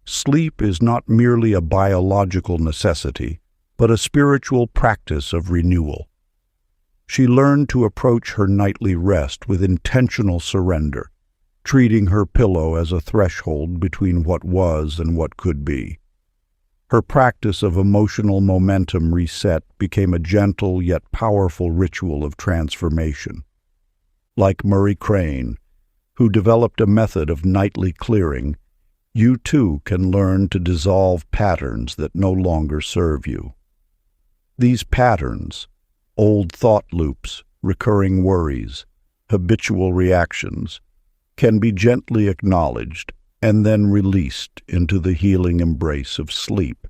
Sleep is not merely a biological necessity, but a spiritual practice of renewal. She learned to approach her nightly rest with intentional surrender, treating her pillow as a threshold between what was and what could be. Her practice of emotional momentum reset became a gentle yet powerful ritual of transformation. Like Murray Crane, who developed a method of nightly clearing, you too can learn to dissolve patterns that no longer serve you. These patterns, old thought loops, recurring worries, habitual reactions, can be gently acknowledged and then released into the healing embrace of sleep.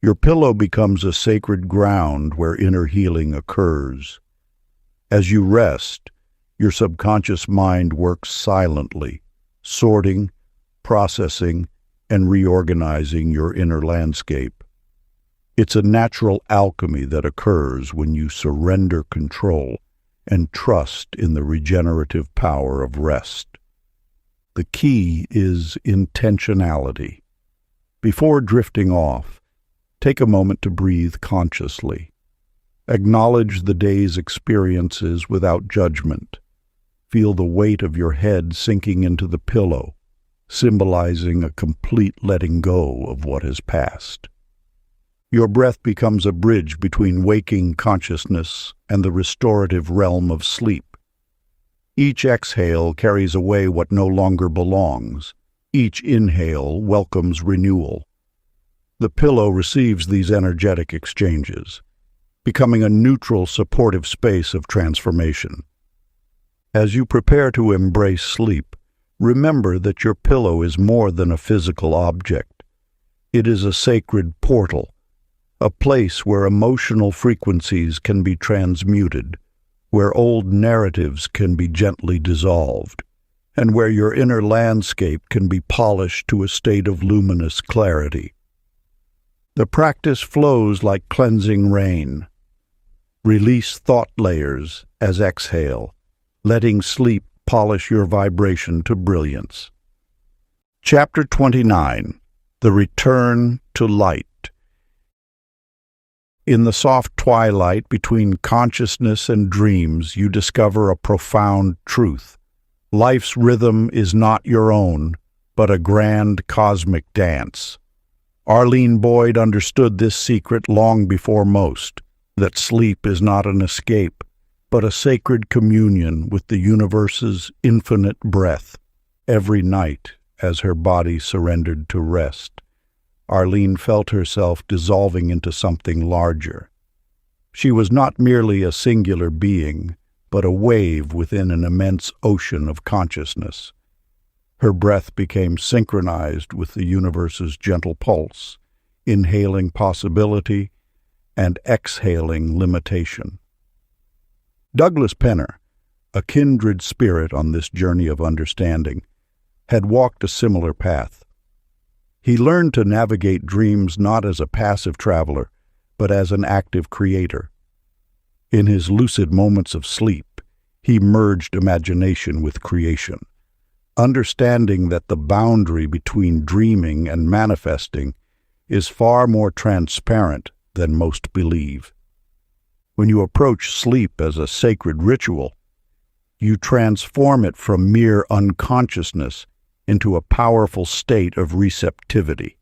Your pillow becomes a sacred ground where inner healing occurs. As you rest, your subconscious mind works silently, sorting, processing, and reorganizing your inner landscape. It's a natural alchemy that occurs when you surrender control and trust in the regenerative power of rest. The key is intentionality. Before drifting off, take a moment to breathe consciously. Acknowledge the day's experiences without judgment. Feel the weight of your head sinking into the pillow, symbolizing a complete letting go of what has passed. Your breath becomes a bridge between waking consciousness and the restorative realm of sleep. Each exhale carries away what no longer belongs. Each inhale welcomes renewal. The pillow receives these energetic exchanges, becoming a neutral, supportive space of transformation. As you prepare to embrace sleep, remember that your pillow is more than a physical object. It is a sacred portal, a place where emotional frequencies can be transmuted, where old narratives can be gently dissolved, and where your inner landscape can be polished to a state of luminous clarity. The practice flows like cleansing rain. Release thought layers as exhale, letting sleep polish your vibration to brilliance. Chapter 29. The Return to Light. In the soft twilight between consciousness and dreams, you discover a profound truth. Life's rhythm is not your own, but a grand cosmic dance. Arlene Boyd understood this secret long before most, that sleep is not an escape, but a sacred communion with the universe's infinite breath. Every night, as her body surrendered to rest, Arlene felt herself dissolving into something larger. She was not merely a singular being, but a wave within an immense ocean of consciousness. Her breath became synchronized with the universe's gentle pulse, inhaling possibility and exhaling limitation. Douglas Penner, a kindred spirit on this journey of understanding, had walked a similar path. He learned to navigate dreams not as a passive traveler, but as an active creator. In his lucid moments of sleep, he merged imagination with creation, understanding that the boundary between dreaming and manifesting is far more transparent than most believe. When you approach sleep as a sacred ritual, you transform it from mere unconsciousness into a powerful state of receptivity.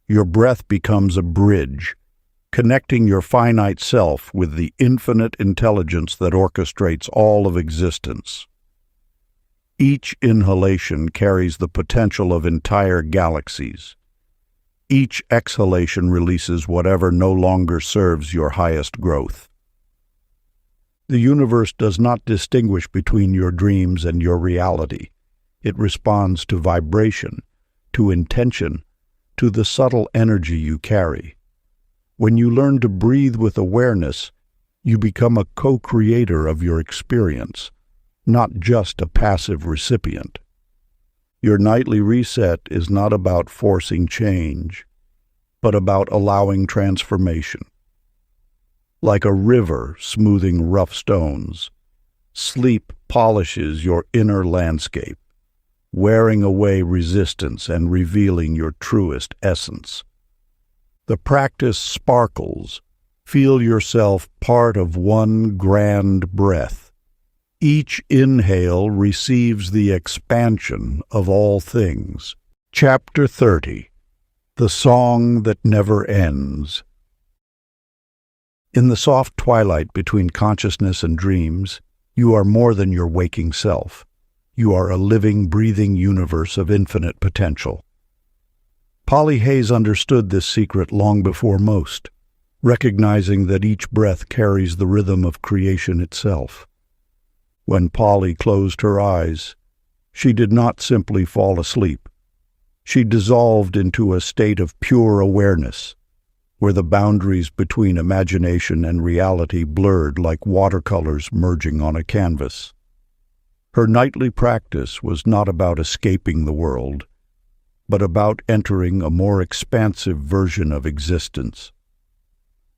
Your breath becomes a bridge, connecting your finite self with the infinite intelligence that orchestrates all of existence. Each inhalation carries the potential of entire galaxies. Each exhalation releases whatever no longer serves your highest growth. The universe does not distinguish between your dreams and your reality. It responds to vibration, to intention, to the subtle energy you carry. When you learn to breathe with awareness, you become a co-creator of your experience, not just a passive recipient. Your nightly reset is not about forcing change, but about allowing transformation. Like a river smoothing rough stones, sleep polishes your inner landscape, wearing away resistance and revealing your truest essence. The practice sparkles. Feel yourself part of one grand breath. Each inhale receives the expansion of all things. Chapter 30. The Song That Never Ends. In the soft twilight between consciousness and dreams, you are more than your waking self. You are a living, breathing universe of infinite potential. Polly Hayes understood this secret long before most, recognizing that each breath carries the rhythm of creation itself. When Polly closed her eyes, she did not simply fall asleep. She dissolved into a state of pure awareness, where the boundaries between imagination and reality blurred like watercolors merging on a canvas. Her nightly practice was not about escaping the world, but about entering a more expansive version of existence.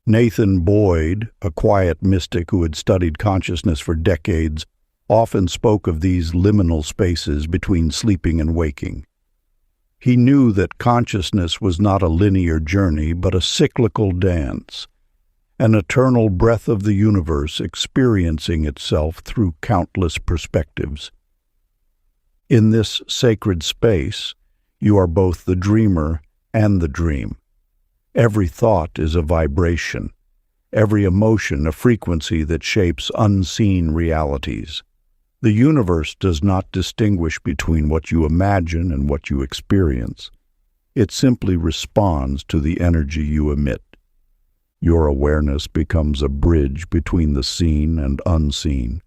Nathan Boyd, a quiet mystic who had studied consciousness for decades, often spoke of these liminal spaces between sleeping and waking. He knew that consciousness was not a linear journey, but a cyclical dance, an eternal breath of the universe experiencing itself through countless perspectives. In this sacred space, you are both the dreamer and the dream. Every thought is a vibration, every emotion a frequency that shapes unseen realities. The universe does not distinguish between what you imagine and what you experience. It simply responds to the energy you emit. Your awareness becomes a bridge between the seen and unseen,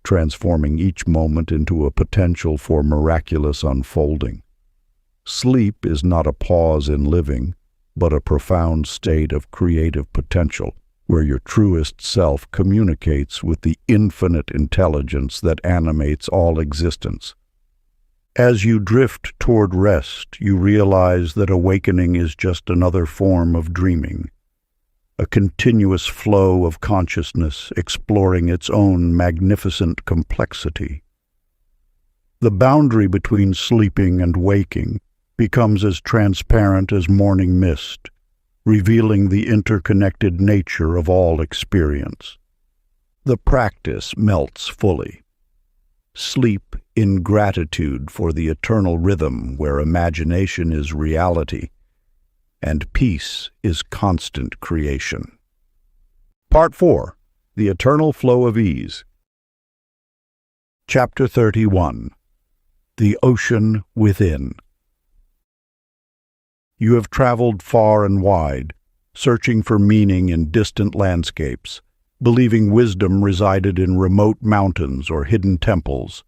transforming each moment into a potential for miraculous unfolding. Sleep is not a pause in living, but a profound state of creative potential, where your truest self communicates with the infinite intelligence that animates all existence. As you drift toward rest, you realize that awakening is just another form of dreaming, a continuous flow of consciousness exploring its own magnificent complexity. The boundary between sleeping and waking becomes as transparent as morning mist, revealing the interconnected nature of all experience. The practice melts fully. Sleep in gratitude for the eternal rhythm where imagination is reality and peace is constant creation. Part 4. The Eternal Flow of Ease. Chapter 31. The Ocean Within. You have traveled far and wide, searching for meaning in distant landscapes, believing wisdom resided in remote mountains or hidden temples.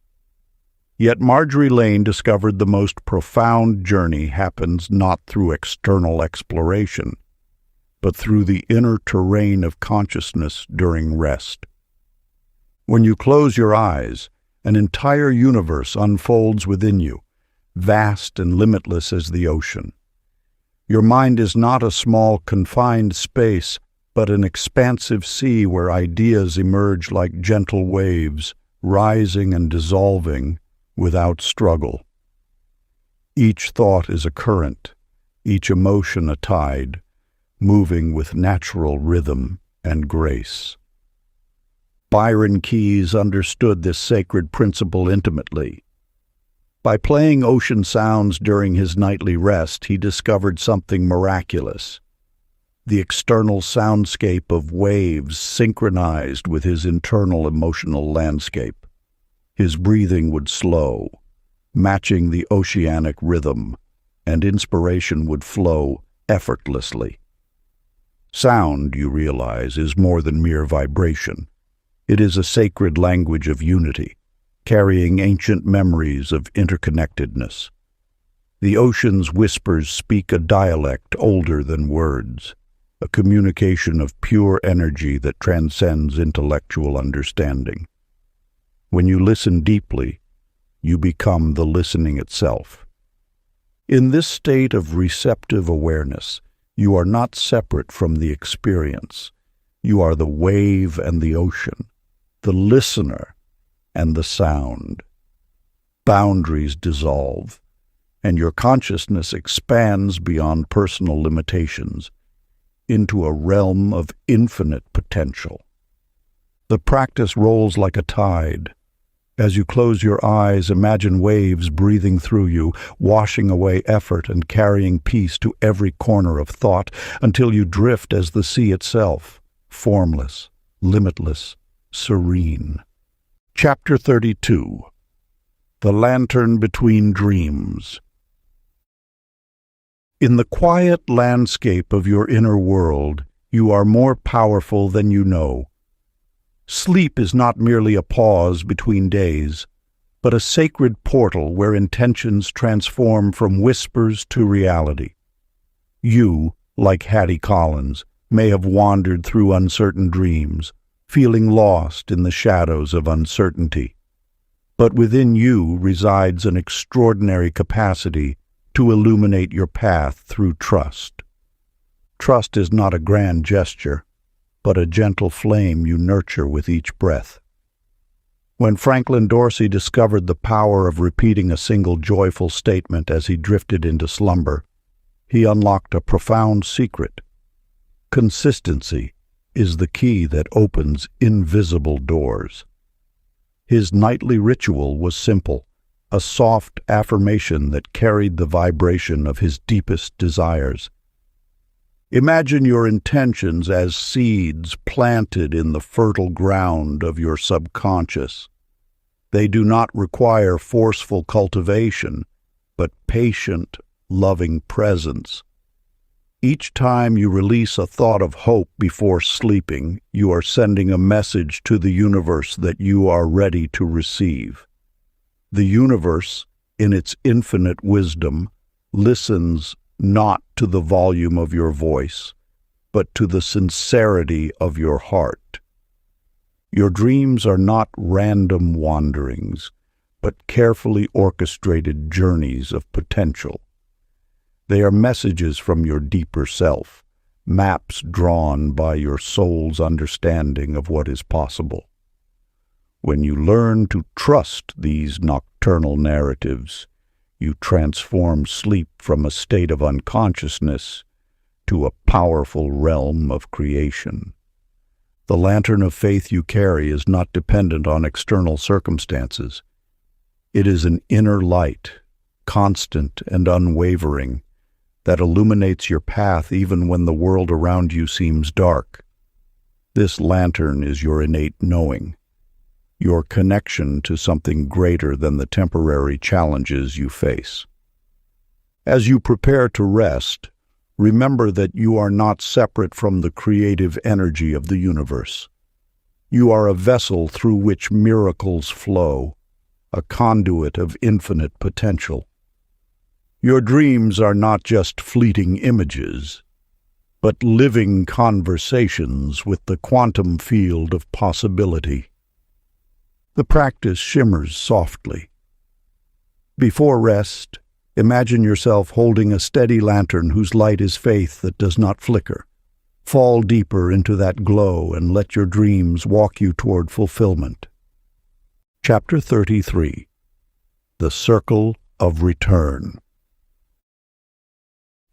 Yet Marjorie Lane discovered the most profound journey happens not through external exploration, but through the inner terrain of consciousness during rest. When you close your eyes, an entire universe unfolds within you, vast and limitless as the ocean. Your mind is not a small, confined space, but an expansive sea where ideas emerge like gentle waves, rising and dissolving without struggle. Each thought is a current, each emotion a tide, moving with natural rhythm and grace. Byron Keyes understood this sacred principle intimately. By playing ocean sounds during his nightly rest, he discovered something miraculous. The external soundscape of waves synchronized with his internal emotional landscape. His breathing would slow, matching the oceanic rhythm, and inspiration would flow effortlessly. Sound, you realize, is more than mere vibration. It is a sacred language of unity, carrying ancient memories of interconnectedness. The ocean's whispers speak a dialect older than words, a communication of pure energy that transcends intellectual understanding. When you listen deeply, you become the listening itself. In this state of receptive awareness, you are not separate from the experience. You are the wave and the ocean, the listener and the sound. Boundaries dissolve, and your consciousness expands beyond personal limitations into a realm of infinite potential. The practice rolls like a tide. As you close your eyes, imagine waves breathing through you, washing away effort and carrying peace to every corner of thought until you drift as the sea itself, formless, limitless, serene. Chapter 32. The Lantern Between Dreams. In the quiet landscape of your inner world, you are more powerful than you know. Sleep is not merely a pause between days, but a sacred portal where intentions transform from whispers to reality. You, like Hattie Collins, may have wandered through uncertain dreams, feeling lost in the shadows of uncertainty. But within you resides an extraordinary capacity to illuminate your path through trust. Trust is not a grand gesture, but a gentle flame you nurture with each breath. When Franklin Dorsey discovered the power of repeating a single joyful statement as he drifted into slumber, he unlocked a profound secret. Consistency is the key that opens invisible doors. His nightly ritual was simple, a soft affirmation that carried the vibration of his deepest desires. Imagine your intentions as seeds planted in the fertile ground of your subconscious. They do not require forceful cultivation, but patient, loving presence. Each time you release a thought of hope before sleeping, you are sending a message to the universe that you are ready to receive. The universe, in its infinite wisdom, listens not to the volume of your voice, but to the sincerity of your heart. Your dreams are not random wanderings, but carefully orchestrated journeys of potential. They are messages from your deeper self, maps drawn by your soul's understanding of what is possible. When you learn to trust these nocturnal narratives, you transform sleep from a state of unconsciousness to a powerful realm of creation. The lantern of faith you carry is not dependent on external circumstances. It is an inner light, constant and unwavering, that illuminates your path even when the world around you seems dark. This lantern is your innate knowing, your connection to something greater than the temporary challenges you face. As you prepare to rest, remember that you are not separate from the creative energy of the universe. You are a vessel through which miracles flow, a conduit of infinite potential. Your dreams are not just fleeting images, but living conversations with the quantum field of possibility. The practice shimmers softly. Before rest, imagine yourself holding a steady lantern whose light is faith that does not flicker. Fall deeper into that glow and let your dreams walk you toward fulfillment. Chapter 33. The Circle of Return.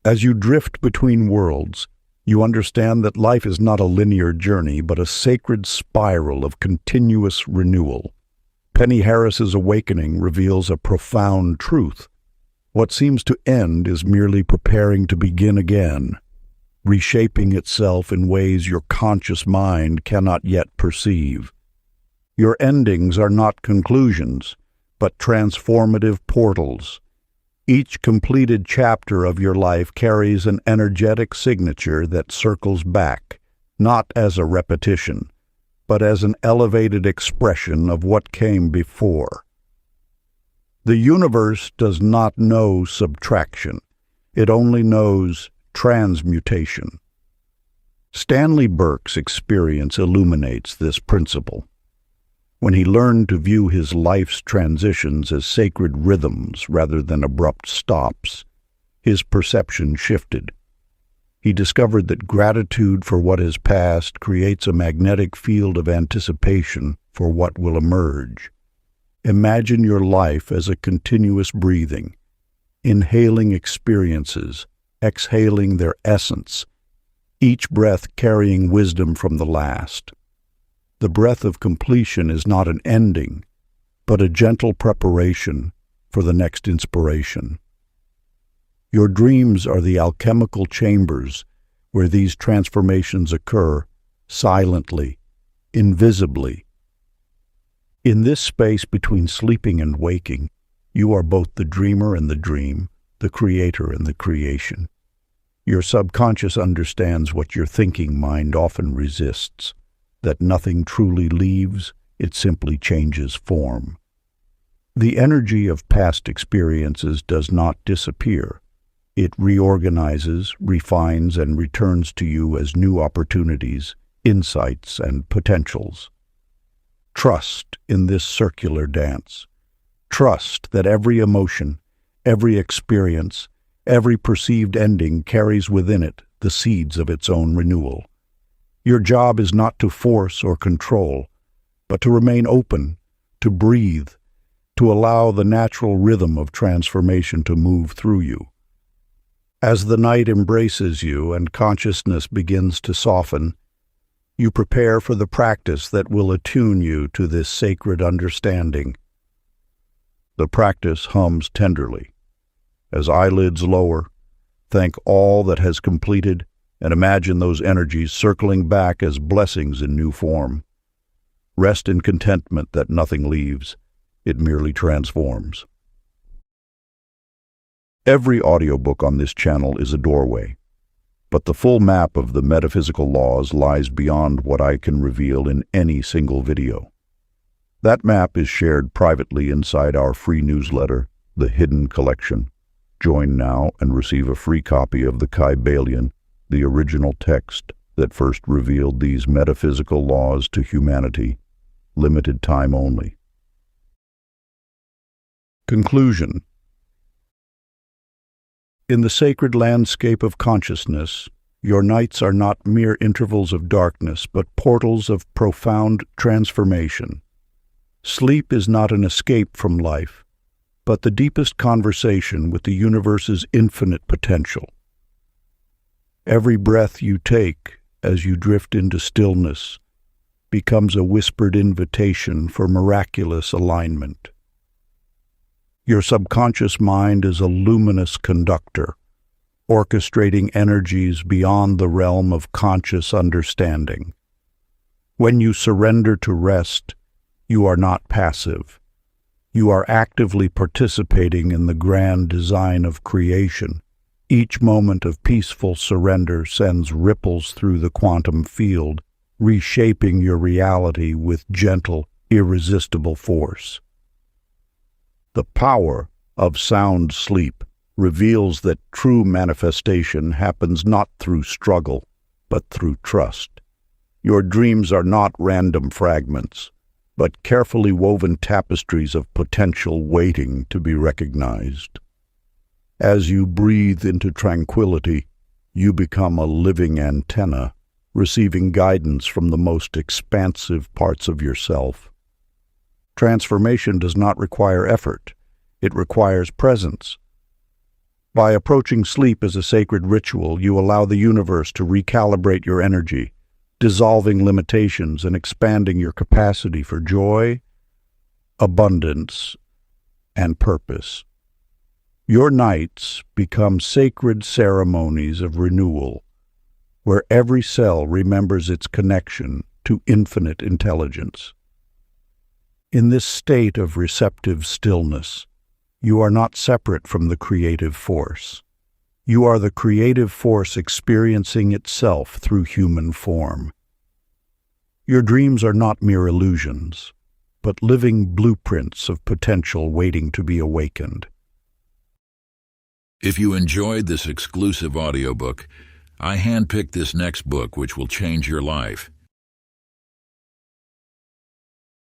As you drift between worlds, you understand that life is not a linear journey, but a sacred spiral of continuous renewal. Penny Harris's awakening reveals a profound truth. What seems to end is merely preparing to begin again, reshaping itself in ways your conscious mind cannot yet perceive. Your endings are not conclusions, but transformative portals. Each completed chapter of your life carries an energetic signature that circles back, not as a repetition, but as an elevated expression of what came before. The universe does not know subtraction. It only knows transmutation. Stanley Burke's experience illuminates this principle. When he learned to view his life's transitions as sacred rhythms rather than abrupt stops, his perception shifted. He discovered that gratitude for what has passed creates a magnetic field of anticipation for what will emerge. Imagine your life as a continuous breathing, inhaling experiences, exhaling their essence, each breath carrying wisdom from the last. The breath of completion is not an ending, but a gentle preparation for the next inspiration. Your dreams are the alchemical chambers where these transformations occur silently, invisibly. In this space between sleeping and waking, you are both the dreamer and the dream, the creator and the creation. Your subconscious understands what your thinking mind often resists, that nothing truly leaves, it simply changes form. The energy of past experiences does not disappear. It reorganizes, refines, and returns to you as new opportunities, insights, and potentials. Trust in this circular dance. Trust that every emotion, every experience, every perceived ending carries within it the seeds of its own renewal. Your job is not to force or control, but to remain open, to breathe, to allow the natural rhythm of transformation to move through you. As the night embraces you and consciousness begins to soften, you prepare for the practice that will attune you to this sacred understanding. The practice hums tenderly. As eyelids lower, thank all that has completed and imagine those energies circling back as blessings in new form. Rest in contentment that nothing leaves, it merely transforms. Every audiobook on this channel is a doorway, but the full map of the metaphysical laws lies beyond what I can reveal in any single video. That map is shared privately inside our free newsletter, The Hidden Collection. Join now and receive a free copy of the Kybalion, the original text that first revealed these metaphysical laws to humanity. Limited time only. Conclusion. In the sacred landscape of consciousness, your nights are not mere intervals of darkness, but portals of profound transformation. Sleep is not an escape from life, but the deepest conversation with the universe's infinite potential. Every breath you take as you drift into stillness becomes a whispered invitation for miraculous alignment. Your subconscious mind is a luminous conductor, orchestrating energies beyond the realm of conscious understanding. When you surrender to rest, you are not passive. You are actively participating in the grand design of creation. Each moment of peaceful surrender sends ripples through the quantum field, reshaping your reality with gentle, irresistible force. The power of sound sleep reveals that true manifestation happens not through struggle, but through trust. Your dreams are not random fragments, but carefully woven tapestries of potential waiting to be recognized. As you breathe into tranquility, you become a living antenna, receiving guidance from the most expansive parts of yourself. Transformation does not require effort. It requires presence. By approaching sleep as a sacred ritual, you allow the universe to recalibrate your energy, dissolving limitations and expanding your capacity for joy, abundance, and purpose. Your nights become sacred ceremonies of renewal, where every cell remembers its connection to infinite intelligence. In this state of receptive stillness, you are not separate from the creative force. You are the creative force experiencing itself through human form. Your dreams are not mere illusions, but living blueprints of potential waiting to be awakened. If you enjoyed this exclusive audiobook, I handpicked this next book which will change your life.